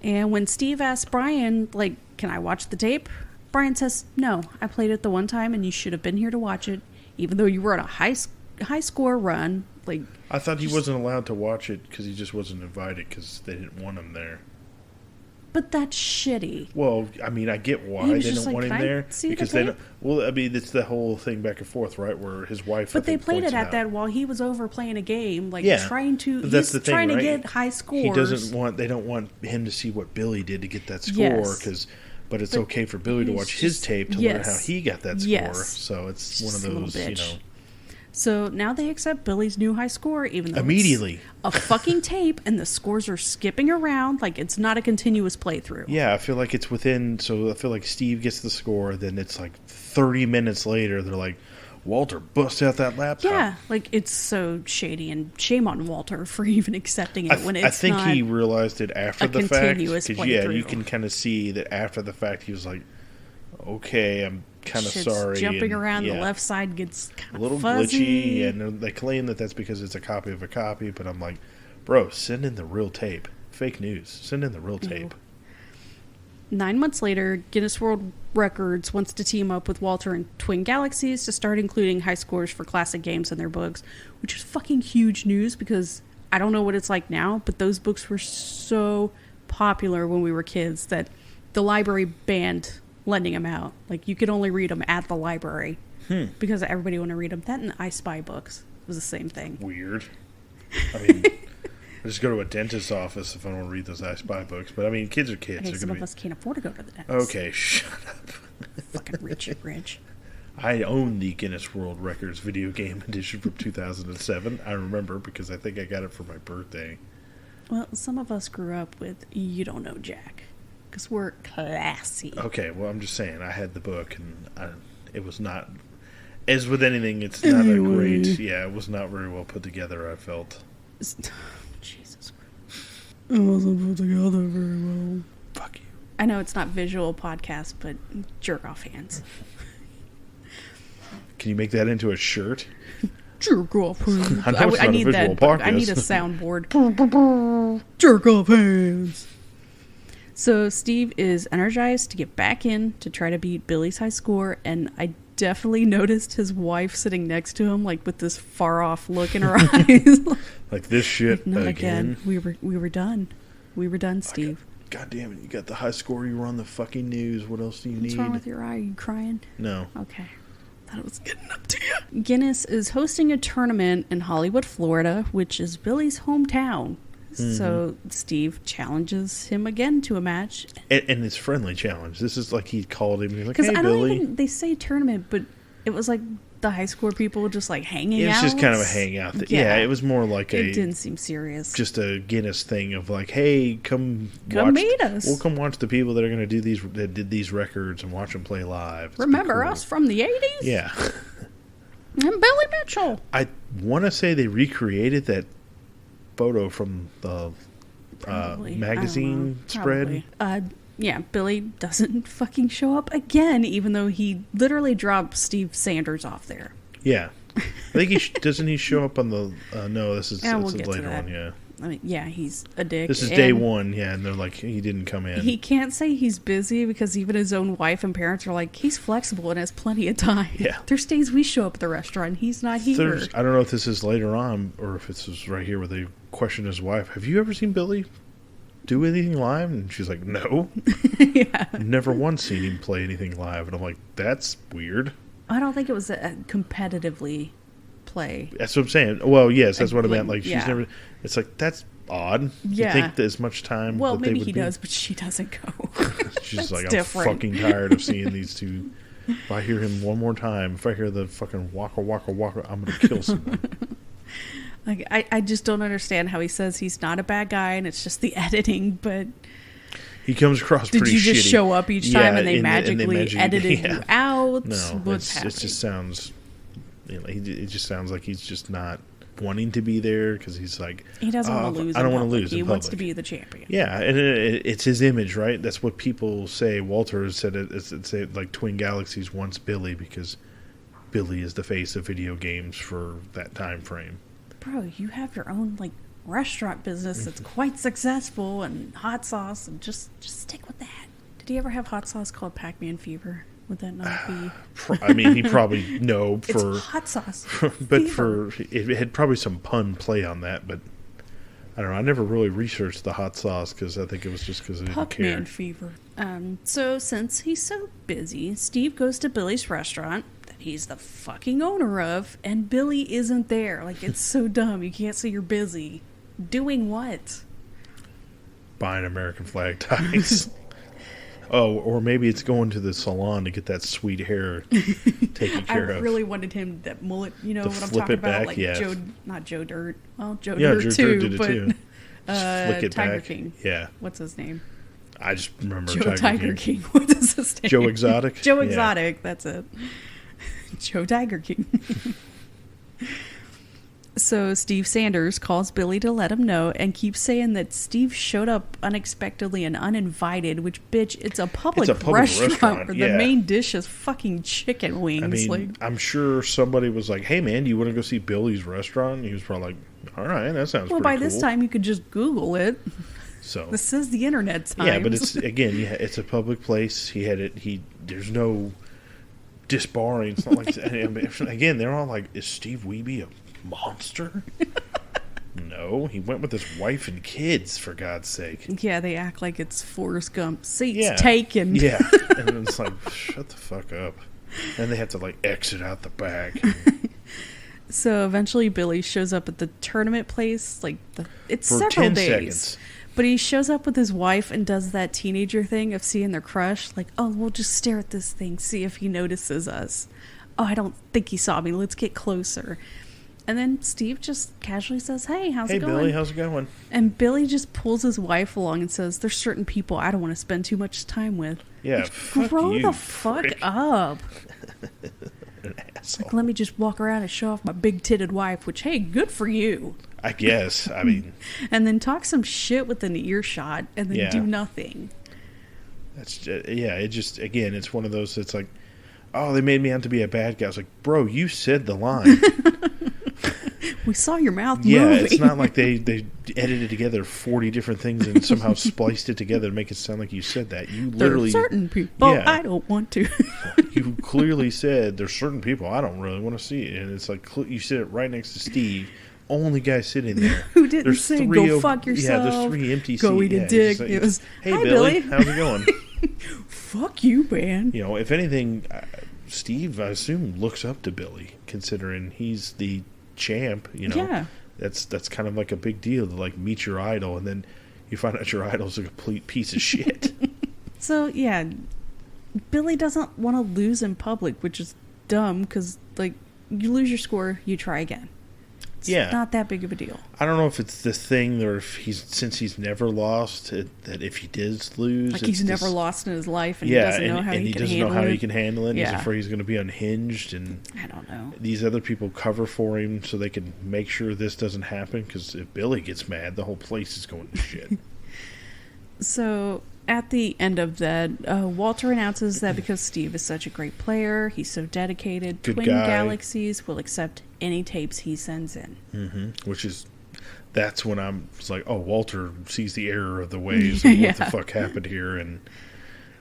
And when Steve asked Brian, like, can I watch the tape? Brian says, no, I played it the one time and you should have been here to watch it, even though you were on a high score run. Like, I thought he wasn't allowed to watch it because he just wasn't invited because they didn't want him there. But that's shitty. Well, I mean, I get why they don't want him there because they don't. Well, I mean, it's the whole thing back and forth, right? Where his wife. But they played it at that while he was over playing a game, like trying to. That's the thing, trying right? to get high scores. He doesn't want. They don't want him to see what Billy did to get that score because. But it's okay for Billy to watch his tape to learn how he got that score. Yes. So it's one of those, you know. So now they accept Billy's new high score, even though immediately it's a fucking tape and the scores are skipping around like it's not a continuous playthrough. Yeah, I feel like it's within. So I feel like Steve gets the score, then it's like 30 minutes later. They're like, Walter busts out that laptop. Yeah, like it's so shady, and shame on Walter for even accepting it when it's I think not he realized it after the fact. continuous playthrough. You can kind of see that after the fact he was like, okay, I'm kind of sorry. Jumping around, the left side gets kind of a little fuzzy. glitchy, and they claim that that's because it's a copy of a copy, but I'm like, bro, send in the real tape. Fake news. Send in the real tape. 9 months later, Guinness World Records wants to team up with Walter and Twin Galaxies to start including high scores for classic games in their books, which is fucking huge news because I don't know what it's like now, but those books were so popular when we were kids that the library banned lending them out. Like, you could only read them at the library because everybody wanted to read them. That and I Spy books was the same thing. Weird. I mean... I just go to a dentist's office if I don't read those I Spy books. But, I mean, kids are kids. Okay, some of us can't afford to go to the dentist. Okay, shut up. Fucking rich. I own the Guinness World Records video game edition from 2007. I remember because I think I got it for my birthday. Well, some of us grew up with You Don't Know Jack because we're classy. Okay, well, I'm just saying. I had the book, and it was not... As with anything, it's not a great... Yeah, it was not very well put together, I felt. Jesus Christ. It wasn't put together very well. Fuck you. I know it's not visual podcast, but jerk off hands. Can you make that into a shirt? Jerk off hands. I know it's not I need a visual that. podcast. I need a soundboard. Jerk off hands. So Steve is energized to get back in to try to beat Billy's high score, and I definitely noticed his wife sitting next to him, like with this far off look in her eyes. Like this shit Not again. We were done. We were done, Steve. God damn it! You got the high score. You were on the fucking news. What else do you need? What's wrong with your eye? Are you crying? No. Okay. Thought it was getting up to you. Guinness is hosting a tournament in Hollywood, Florida, which is Billy's hometown. Mm-hmm. So Steve challenges him again to a match. And it's friendly challenge. This is like he called him. He's like, hey, Billy. They say tournament, but it was like the high school people just like hanging out. It was just kind of a hangout. Yeah, it was more like it didn't seem serious. Just a Guinness thing of like, hey, come meet us. We'll come watch the people that are going to do these, that did these records, and watch them play live. Remember us from the 80s? Yeah. And Billy Mitchell. I want to say they recreated that photo from the magazine spread. Yeah, Billy doesn't fucking show up again, even though he literally dropped Steve Sanders off there. Yeah. I think doesn't he show up on the... no, this is we'll a later one, yeah. I mean, yeah, he's a dick. This is day one, yeah, and they're like, he didn't come in. He can't say he's busy because even his own wife and parents are like, he's flexible and has plenty of time. Yeah. There's days we show up at the restaurant and he's not here. I don't know if this is later on or if this is right here where they question his wife. Have you ever seen Billy do anything live? And she's like, no. Yeah. Never once seen him play anything live. And I'm like, that's weird. I don't think it was a competitively play. That's what I'm saying. Well, yes, that's what I meant. Like, she's never... It's like, that's odd. Yeah. You think that as much time... Well, that maybe he does, but she doesn't go. She's like, different. I'm fucking tired of seeing these two. If I hear him one more time, if I hear the fucking waka waka waka, I'm going to kill someone. Like, I just don't understand how he says he's not a bad guy and it's just the editing, but... He comes across pretty shitty. Did you just show up each time and they magically edited you out? No, it just sounds... You know, it just sounds like he's just not wanting to be there because he's like... He doesn't want to lose. I don't want to lose. He wants to be the champion. Yeah, and it's his image, right? That's what people say. Walter said it like Twin Galaxies wants Billy because Billy is the face of video games for that time frame. Bro, you have your own like restaurant business that's quite successful and hot sauce, and just stick with that. Did he ever have hot sauce called Pac-Man Fever? Would that not be? I mean, he probably for it's hot sauce, but fever. It had probably some pun play on that. But I don't know. I never really researched the hot sauce because I think it was just because I didn't care. Pac-Man Fever. So since he's so busy, Steve goes to Billy's restaurant that he's the fucking owner of, and Billy isn't there. Like, it's so dumb. You can't say you're busy. Doing what? Buying American flag ties. Oh, or maybe it's going to the salon to get that sweet hair taken care of. I really wanted him, that mullet, you know to what I'm talking about? Back, like yeah. not Joe Dirt. Well, Joe Dirt too, did it but too. Flick it Tiger back. King. Yeah. What's his name? I just remember Tiger King. What is his name? Joe Exotic? Joe Exotic, that's it. Joe Tiger King. So Steve Sanders calls Billy to let him know and keeps saying that Steve showed up unexpectedly and uninvited, which, bitch, it's a public restaurant where the main dish is fucking chicken wings. I mean, I'm sure somebody was like, hey, man, do you want to go see Billy's restaurant? And he was probably like, all right, that sounds pretty cool. Well, by this time, you could just Google it. So this is the internet times. Yeah, but it's, again, it's a public place. There's no disbarring. It's not like, again, they're all like, is Steve Wiebe a monster? No, he went with his wife and kids, for God's sake. Yeah, they act like it's Forrest Gump. Seats taken. Yeah, and it's like, shut the fuck up. And they have to like exit out the back. So eventually Billy shows up at the tournament place. It's for several 10 days. seconds. But he shows up with his wife and does that teenager thing of seeing their crush. Like, oh, we'll just stare at this thing, see if he notices us. Oh, I don't think he saw me. Let's get closer. And then Steve just casually says, hey, how's it going? Hey, Billy, how's it going? And Billy just pulls his wife along and says, there's certain people I don't want to spend too much time with. Yeah, grow the fuck up. An asshole. Like, let me just walk around and show off my big-titted wife, which, hey, good for you. I guess. I mean... and then talk some shit within the earshot and then do nothing. That's just, it just, again, it's one of those that's like, oh, they made me out to be a bad guy. I was like, bro, you said the line. We saw your mouth moving. Yeah, it's not like they edited together 40 different things and somehow spliced it together to make it sound like you said that. You literally... There are certain people I don't want to. You clearly said, there's certain people I don't really want to see. And it's like, you said it right next to Steve. Only guy sitting there. Who didn't say, go fuck yourself. Yeah, there's 3 empty seats. Go eat a dick. Like, it was, hey, hi, Billy, how's it going? Fuck you, man. You know, if anything, Steve, I assume, looks up to Billy, considering he's the champ, you know. Yeah. That's kind of like a big deal to like meet your idol and then you find out your idol's a complete piece of shit. So yeah, Billy doesn't want to lose in public, which is dumb because like you lose your score, you try again. It's not that big of a deal. I don't know if it's this thing or if he's never lost that if he does lose, like he's never lost in his life and he doesn't know how he can handle it. Yeah. He's afraid he's going to be unhinged, and I don't know. These other people cover for him so they can make sure this doesn't happen. Because if Billy gets mad, the whole place is going to shit. So at the end of that, Walter announces that because Steve is such a great player, he's so dedicated, Good Twin guy. Galaxies will accept any tapes he sends in. Mm-hmm. That's when I was like, oh, Walter sees the error of the ways and what the fuck happened here, and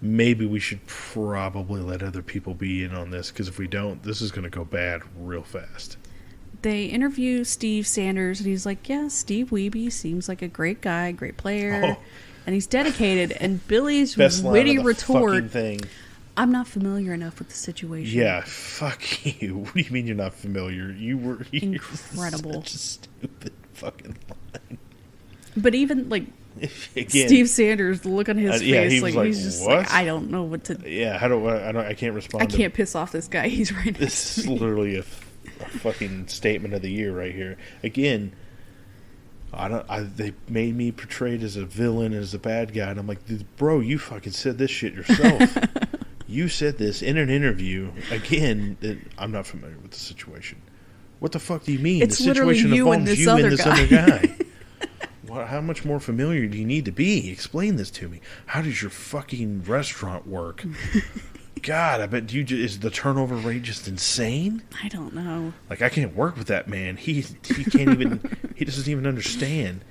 maybe we should probably let other people be in on this, because if we don't, this is going to go bad real fast. They interview Steve Sanders, and he's like, yeah, Steve Wiebe seems like a great guy, great player, and he's dedicated. And Billy's witty retort, I'm not familiar enough with the situation. Yeah, fuck you. What do you mean you're not familiar? You're incredible. Such a stupid fucking line. But even, like, again, Steve Sanders, the look on his face, he's just what? like, I don't know what to... Yeah, I can't respond. I can't piss off this guy. He's right next to me. This is literally a fucking statement of the year right here. Again, they made me portrayed as a villain, as a bad guy, and I'm like, bro, you fucking said this shit yourself. You said this in an interview. Again, I'm not familiar with the situation. What the fuck do you mean? It's the situation involves you and this other guy. How much more familiar do you need to be? Explain this to me. How does your fucking restaurant work? God, I bet is the turnover rate just insane? I don't know. Like, I can't work with that man. He can't even, he doesn't even understand.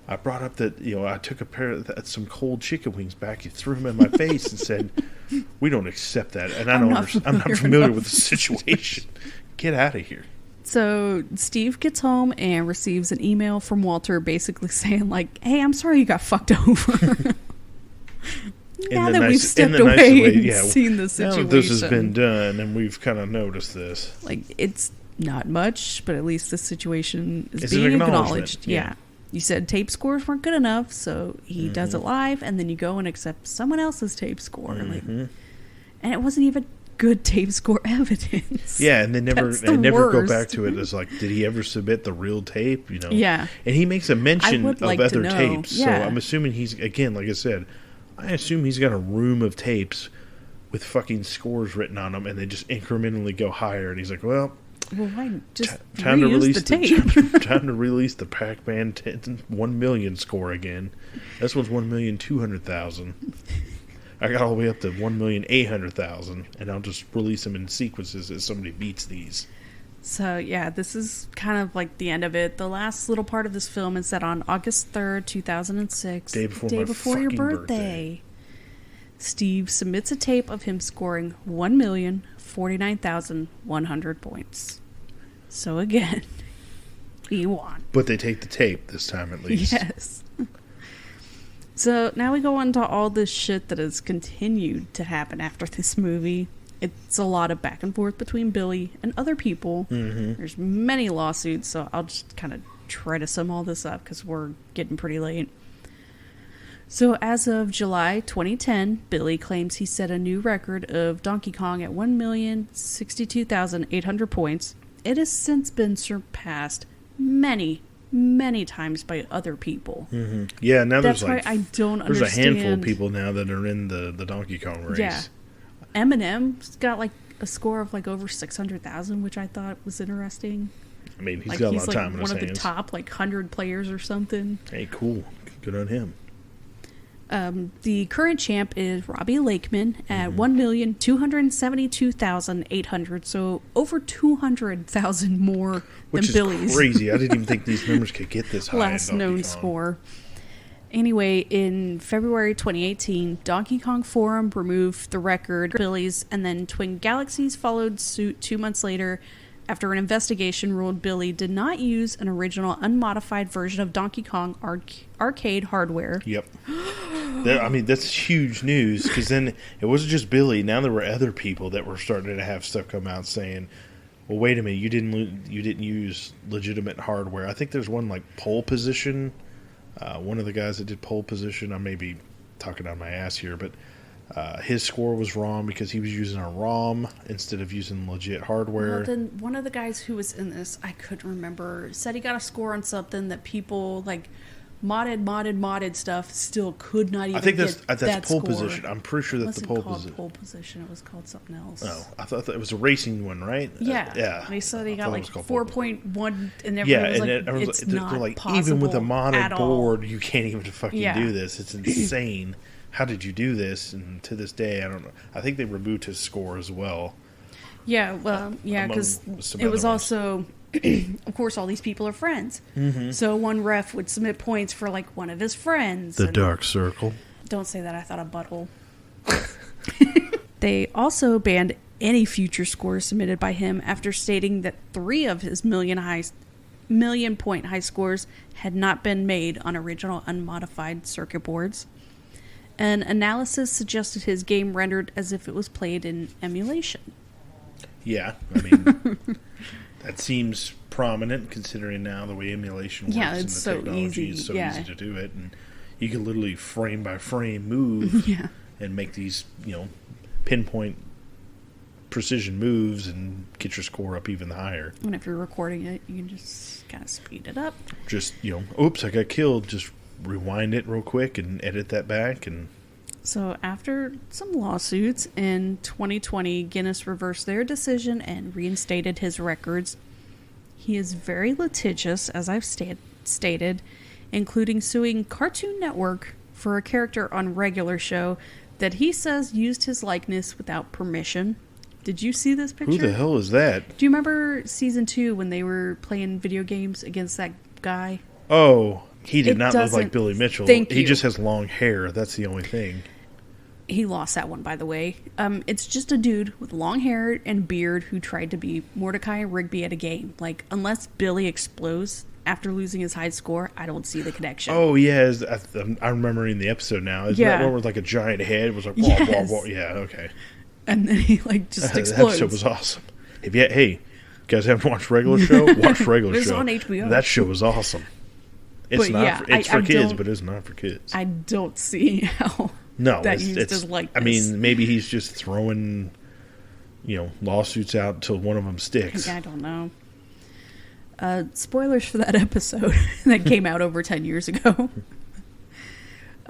I brought up that, I took some cold chicken wings back. He threw them in my face and said, we don't accept that. And I'm not familiar with the situation. Get out of here. So Steve gets home and receives an email from Walter basically saying, like, hey, I'm sorry you got fucked over. Now that we've stepped away and seen the situation. Now that this has been done and we've kind of noticed this. Like, it's not much, but at least the situation is being acknowledged. Yeah. You said tape scores weren't good enough, so he does it live, and then you go and accept someone else's tape score. And it wasn't even good tape score evidence. Yeah, and they never go back to it as like, did he ever submit the real tape? Yeah. And he makes a mention of other tapes. Yeah. So I'm assuming he's, again, like I said, I assume he's got a room of tapes with fucking scores written on them, and they just incrementally go higher. And he's like, "Well, why just time to release the tape? time to release the Pac-Man 1 million score again. This one's 1,200,000. I got all the way up to 1,800,000, and I'll just release them in sequences as somebody beats these." So, yeah, this is kind of like the end of it. The last little part of this film is set on August 3rd, 2006. Day before your fucking birthday. Steve submits a tape of him scoring 1,049,100 points. So, again, he won. But they take the tape this time, at least. Yes. So, now we go on to all this shit that has continued to happen after this movie. It's a lot of back and forth between Billy and other people. Mm-hmm. There's many lawsuits, so I'll just kind of try to sum all this up because we're getting pretty late. So as of July 2010, Billy claims he set a new record of Donkey Kong at 1,062,800 points. It has since been surpassed many, many times by other people. Mm-hmm. Yeah, now That's there's like why I don't there's understand. a handful of people now that are in the Donkey Kong race. Yeah. Eminem's got like a score of like over 600,000, which I thought was interesting. I mean, he's Like got a he's lot of like time in his one of the hands. top like 100 players or something. Hey, cool. Good on him. The current champ is Robbie Lakeman at 1,272,800, so over 200,000 more Which than is Billy's crazy. I didn't even think these numbers could get this high. last in Donkey known Kong. score. Anyway, in February 2018, Donkey Kong Forum removed the record Billy's, and then Twin Galaxies followed suit 2 months later after an investigation ruled Billy did not use an original unmodified version of Donkey Kong arcade hardware. Yep. I mean, that's huge news, because then it wasn't just Billy. Now there were other people that were starting to have stuff come out saying, well, wait a minute, you didn't use legitimate hardware. I think there's one like Pole Position. One of the guys that did Pole Position, I may be talking on my ass here, but his score was wrong because he was using a ROM instead of using legit hardware. Well, then one of the guys who was in this, I couldn't remember, said he got a score on something that people like modded stuff still could not even. I think that's Pole score. Position. I'm pretty sure that's the Pole Position. Pole Position. It was called something else. Oh, I thought it was a racing one, right? Yeah, yeah. They said he got like 4.1, and everyone yeah, was like, and "It's not they're like, possible even with a at modded all." board, you can't even fucking do this. It's insane. How did you do this? And to this day, I don't know. I think they removed his score as well. Yeah, well, yeah, because it was also, of course, all these people are friends. Mm-hmm. So one ref would submit points for like one of his friends. The Dark Circle. Don't say that. I thought of butthole. They also banned any future scores submitted by him after stating that 3 of his million point high scores had not been made on original unmodified circuit boards. An analysis suggested his game rendered as if it was played in emulation. Yeah, I mean, that seems prominent considering now the way emulation works. Yeah, it's and the so technology easy. is so Yeah. easy to do it, and you can literally frame by frame move Yeah. and make these, pinpoint precision moves and get your score up even higher. And if you're recording it, you can just kind of speed it up. Just, oops, I got killed. Just rewind it real quick and edit that back. And So after some lawsuits in 2020, Guinness reversed their decision and reinstated his records. He is very litigious, as I've stated, including suing Cartoon Network for a character on Regular Show that he says used his likeness without permission. Did you see this picture? who the hell is that? Do you remember season 2 when they were playing video games against that guy? Oh, he did It not look like doesn't- Billy Mitchell. Thank He you. just has long hair. That's the only thing. He lost that one, by the way. It's just a dude with long hair and beard who tried to be Mordecai and Rigby at a game. Like, unless Billy explodes after losing his high score, I don't see the connection. Oh, yeah. I'm remembering the episode now. Isn't that one with like a giant head? Was like, wah, wah, Yes. wah. Yeah, okay. And then he, like, just That explodes. episode was awesome. Hey, you guys haven't watched Regular Show? Watch Regular It's Show. on HBO. That show was awesome. It's But not. yeah, It's I for kids, don't- but it's not for kids. I don't see how No, that it's, used it's his likeness. I mean, maybe he's just throwing, lawsuits out until one of them sticks. I don't know. Spoilers for that episode that came out over 10 years ago.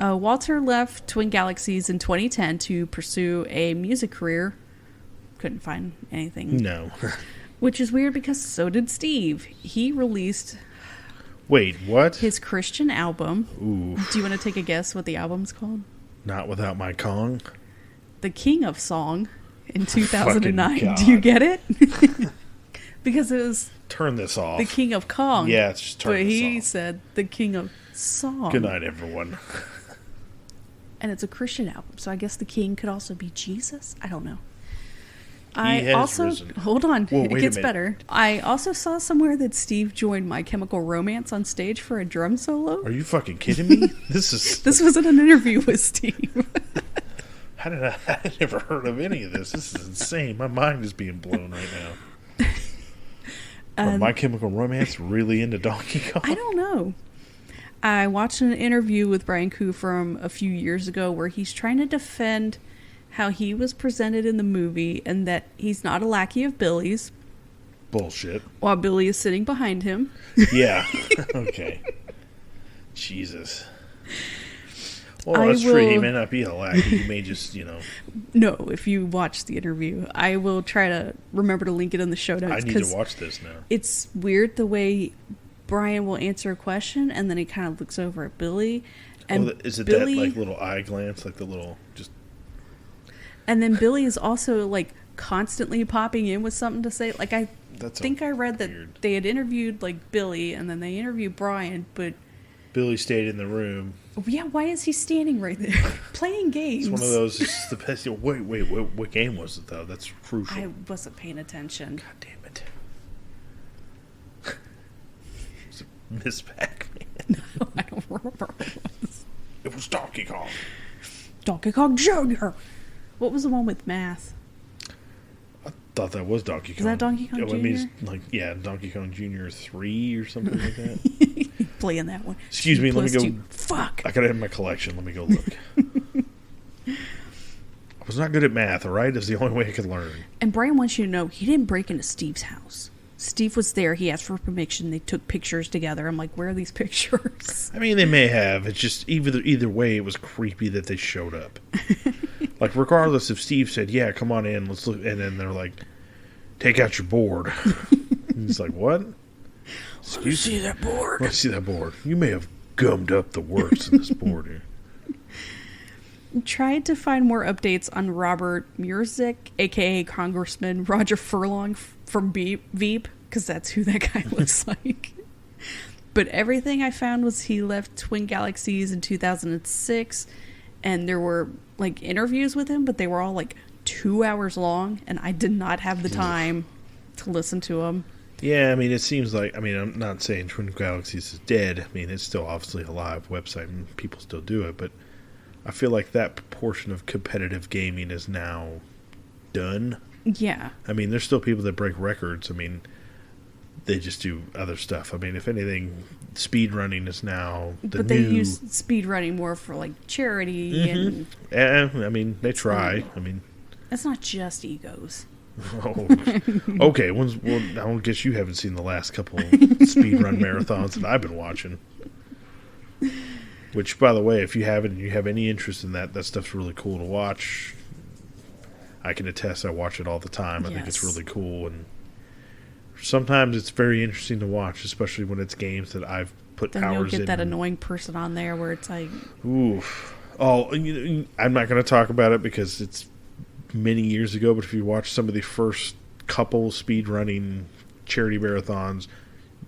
Walter left Twin Galaxies in 2010 to pursue a music career. Couldn't find anything. No. Which is weird because so did Steve. He released... Wait, what? His Christian album. Ooh. Do you want to take a guess what the album's called? Not Without My Kong? The King of Song in 2009. God. Do you get it? Because it was... Turn this off. The King of Kong. Yeah, it's just turn but this he off. said The King of Song. Good night, everyone. And it's a Christian album, so I guess the king could also be Jesus? I don't know. Has risen. Hold on, Whoa, it wait a gets minute. better. I also saw somewhere that Steve joined My Chemical Romance on stage for a drum solo. Are you fucking kidding me? This wasn't an interview with Steve. I never heard of any of this. This is insane. My mind is being blown right now. Are My Chemical Romance really into Donkey Kong? I don't know. I watched an interview with Brian Koo from a few years ago where he's trying to defend how he was presented in the movie and that he's not a lackey of Billy's. Bullshit. While Billy is sitting behind him. Yeah. Okay. Jesus. Well, that's true. He may not be a lackey. He may just, No, if you watch the interview. I will try to remember to link it in the show notes. I need to watch this now. It's weird the way Brian will answer a question and then he kind of looks over at Billy. And is it Billy, that little eye glance, like the little just... And then Billy is also constantly popping in with something to say. I think I read that they had interviewed Billy and then they interviewed Brian, but Billy stayed in the room. Yeah, why is he standing right there playing games? It's one of those. It's the best. Wait, what game was it though? That's crucial. I wasn't paying attention. God damn it! Was it Miss Pac-Man? No, I don't remember what it was. It was Donkey Kong. Donkey Kong Jr. What was the one with math? I thought that was Donkey Kong. Is that Donkey Kong Jr.? I mean, Donkey Kong Jr. 3 or something like that. Playing that one. Excuse me, let me go. 2 Fuck. I got it in my collection. Let me go look. I was not good at math, all right? It's the only way I could learn. And Brian wants you to know he didn't break into Steve's house. Steve was there. He asked for permission. They took pictures together. I'm like, where are these pictures? I mean, they may have. It's just either way, it was creepy that they showed up. Regardless if Steve said, yeah, come on in, let's look. And then they're like, take out your board. And he's like, what? Excuse me. See that board? Let's see that board. You may have gummed up the words in this board here. Tried to find more updates on Robert Murzik, a.k.a. Congressman Roger Furlong from Veep, because that's who that guy looks like. But everything I found was he left Twin Galaxies in 2006, and there were, interviews with him, but they were all, 2 hours long, and I did not have the time to listen to them. Yeah, I mean, it seems like, I'm not saying Twin Galaxies is dead. I mean, it's still obviously a live website, and people still do it, but I feel like that proportion of competitive gaming is now done. Yeah. I mean, there's still people that break records. I mean, they just do other stuff. I mean, if anything, speed running is now but they use speed running more for charity and... I mean, they try. I mean... It's not just egos. Oh, okay. I guess you haven't seen the last couple speedrun marathons that I've been watching. Which, by the way, if you haven't, you have any interest in that stuff's really cool to watch. I can attest. I watch it all the time. I think it's really cool, and sometimes it's very interesting to watch, especially when it's games that I've put then hours in. You'll get that annoying person on there where it's like, oof. Oh, I'm not going to talk about it because it's many years ago, but if you watch some of the first couple speedrunning charity marathons,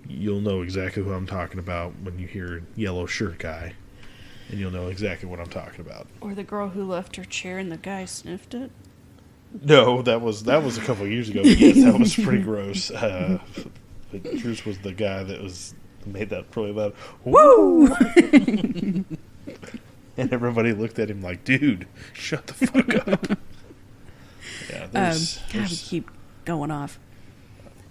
you'll know exactly who I'm talking about when you hear Yellow Shirt Guy, and you'll know exactly what I'm talking about. Or the girl who left her chair and the guy sniffed it. No, that was a couple of years ago. But yes, that was pretty gross. But yours was the guy that made that really loud. Woo! And everybody looked at him like, dude, shut the fuck up. Yeah, God, we keep going off.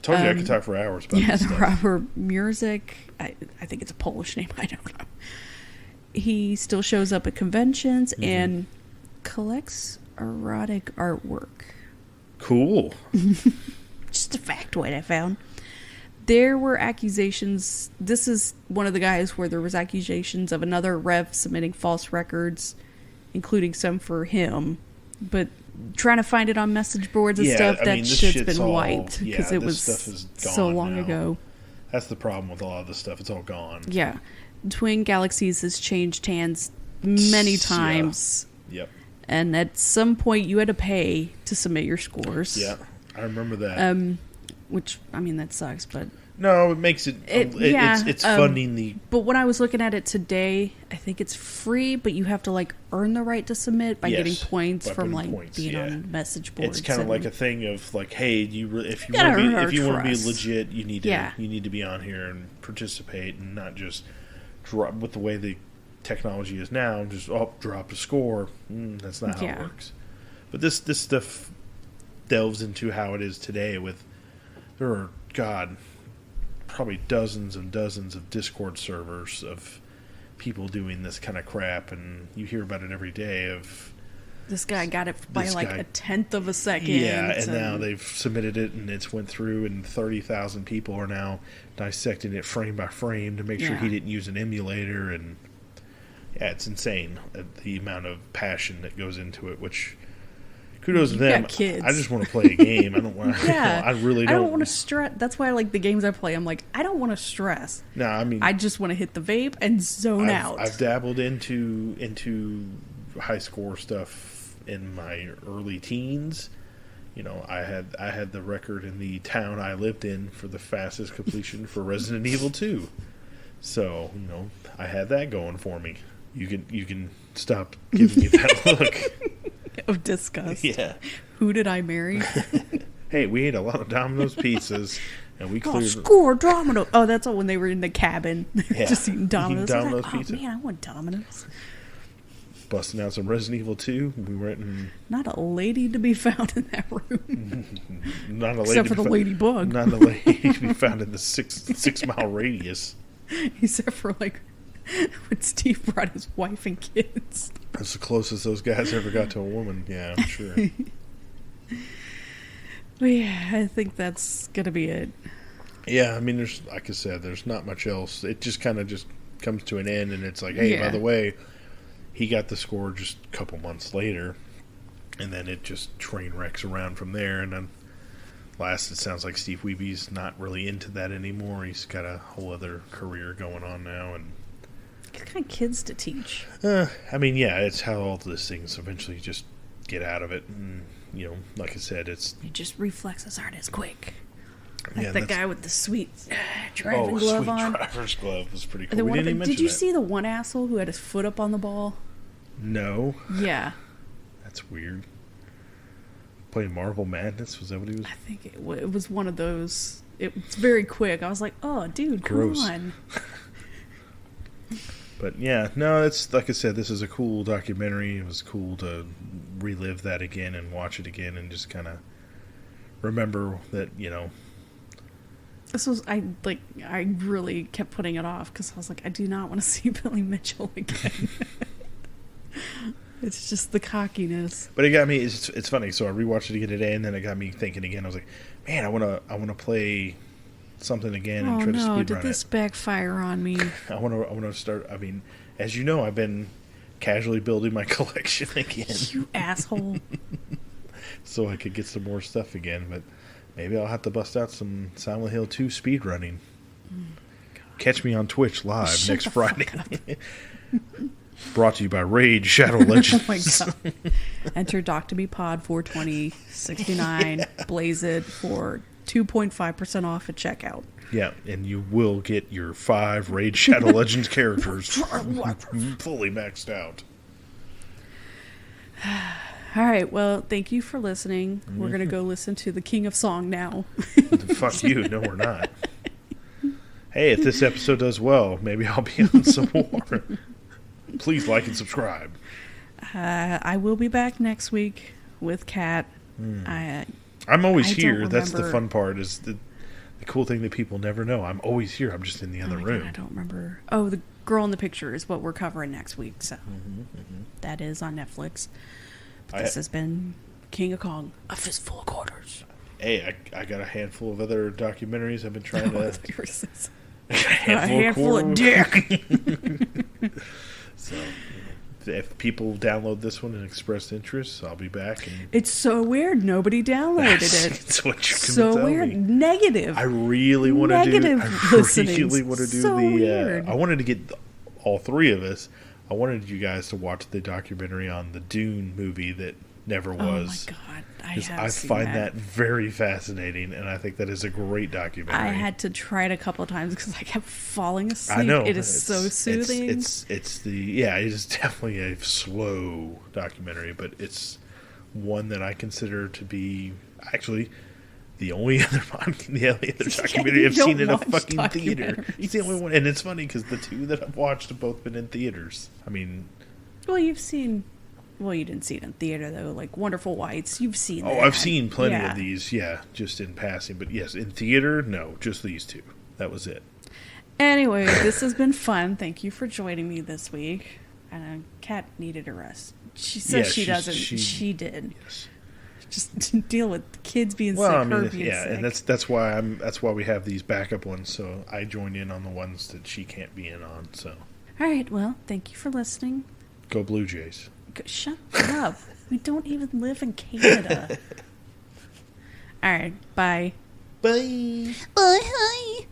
Told you I could talk for hours about this stuff. Robert Murzik, I think it's a Polish name, I don't know. He still shows up at conventions and collects erotic artwork. Cool. Just a factoid I found. there were accusations. This is one of the guys where there was accusations of another rev submitting false records, including some for him. But trying to find it on message boards and stuff, that shit's been wiped because it was so long ago. That's the problem with a lot of this stuff. It's all gone. Yeah. Twin Galaxies has changed hands many times. Yeah. Yep. And at some point you had to pay to submit your scores. Yeah. I remember that. Which, I mean, that sucks, but... No, it makes it... It's funding the... But when I was looking at it today, I think it's free, but you have to, like, earn the right to submit by getting points from, like, being on message boards. It's kind of like a thing of, like, hey, if you want to be legit, you need to be on here and participate and not just drop... With the way the technology is now, just, drop a score. That's not how it works. But this stuff delves into how it is today with... There are, probably dozens and dozens of Discord servers of people doing this kind of crap, and you hear about it every day of... This guy got it by a tenth of a second. Yeah, and now they've submitted it, and it's went through, and 30,000 people are now dissecting it frame by frame to make sure he didn't use an emulator, and... Yeah, it's insane, the amount of passion that goes into it, which... Kudos to them. Kids. I just want to play a game. I don't want to. I really don't. I don't want to stress. That's why I like the games I play. I'm like, I don't want to stress. No, I mean, I just want to hit the vape and zone out. I've dabbled into high score stuff in my early teens. You know, I had the record in the town I lived in for the fastest completion for Resident Evil 2. So, you know, I had that going for me. You can stop giving me that look. Of disgust. Yeah. Who did I marry? Hey, we ate a lot of Domino's pizzas, and we cleared... Score Domino's! Oh, that's all when they were in the cabin. Just eating Domino's. Domino's pizza. Oh, man, I want Domino's. Busting out some Resident Evil 2. We went and... Not a lady to be found in that room. Not a lady Except for the ladybug. Not a lady to be found in the 6 mile radius. Except for, like... when Steve brought his wife and kids. That's the closest those guys ever got to a woman. Yeah, I'm sure. But yeah, I think that's going to be it. Yeah, I mean, there's, like I said, there's not much else. It just kind of just comes to an end, and it's like, hey, by the way, he got the score just a couple months later, and then it just train wrecks around from there, and then it sounds like Steve Weeby's not really into that anymore. He's got a whole other career going on now, and what kind of kids to teach? I mean, yeah, it's how all these things eventually just get out of it. And, you know, like I said, it's... Just reflexes aren't as quick. Like the guy with the sweet driving glove on. Sweet driver's glove was pretty cool. Did you see the one asshole who had his foot up on the ball? No. Yeah. That's weird. Playing Marble Madness? Was that what he was? I think it was one of those. It was very quick. I was like, oh, dude, come on. But yeah, no, it's like I said, this is a cool documentary. It was cool to relive that again and watch it again and just kind of remember that, you know. This was, I really kept putting it off because I was like, I do not want to see Billy Mitchell again. It's just the cockiness. But it got me, it's funny. So I rewatched it again today, and then it got me thinking again. I was like, man, I want to play something again and try to speedrun it. Did this backfire on me? I want to start. I mean, as you know, I've been casually building my collection again. You asshole! So I could get some more stuff again, but maybe I'll have to bust out some Silent Hill 2 speedrunning. Catch me on Twitch live next Friday. Brought to you by Raid Shadow Legends. Oh my god! Enter Dr. B Pod 42069. Blaze it for 2.5% off at checkout. Yeah, and you will get your 5 Raid Shadow Legends characters fully maxed out. All right, well, thank you for listening. We're going to go listen to the King of Song now. Fuck you. No, we're not. Hey, if this episode does well, maybe I'll be on some more. Please like and subscribe. I will be back next week with Kat. I'm always here. That's the fun part. Is the cool thing that people never know. I'm always here. I'm just in the other room. God, I don't remember. Oh, the girl in the picture is what we're covering next week. So that is on Netflix. But this has been King of Kong, a fistful of quarters. Hey, I got a handful of other documentaries I've been trying to. A handful of dick. So, if people download this one and express interest, I'll be back. And it's so weird. Nobody downloaded it. It's what you can so tell weird. me. Negative. I really want to do. So weird. I wanted to get all three of us. I wanted you guys to watch the documentary on the Dune movie that never was. Oh my god, I find that very fascinating, and I think that is a great documentary. I had to try it a couple of times because I kept falling asleep. I know it is so soothing. It is definitely a slow documentary, but it's one that I consider to be actually the only other documentary I've seen in a fucking theater. It's the only one, and it's funny because the two that I've watched have both been in theaters. I mean, well, you didn't see it in theater though. Like Wonderful Whites, you've seen. Oh, I've seen plenty of these. Yeah, just in passing, but yes, in theater, no, just these two. That was it. Anyway, this has been fun. Thank you for joining me this week. And Kat needed a rest. She says she doesn't. She did. Yes. Just deal with kids being sick. Her being sick. And that's why we have these backup ones. So I join in on the ones that she can't be in on. So. All right. Well, thank you for listening. Go Blue Jays. Shut up. We don't even live in Canada. All right. Bye. Bye. Bye. Hi.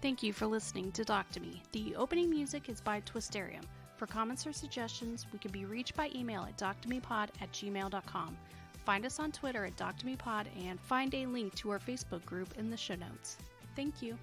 Thank you for listening to Doc to Me. The opening music is by Twisterium. For comments or suggestions, we can be reached by email at doctomepod@gmail.com. Find us on Twitter at doctomepod and find a link to our Facebook group in the show notes. Thank you.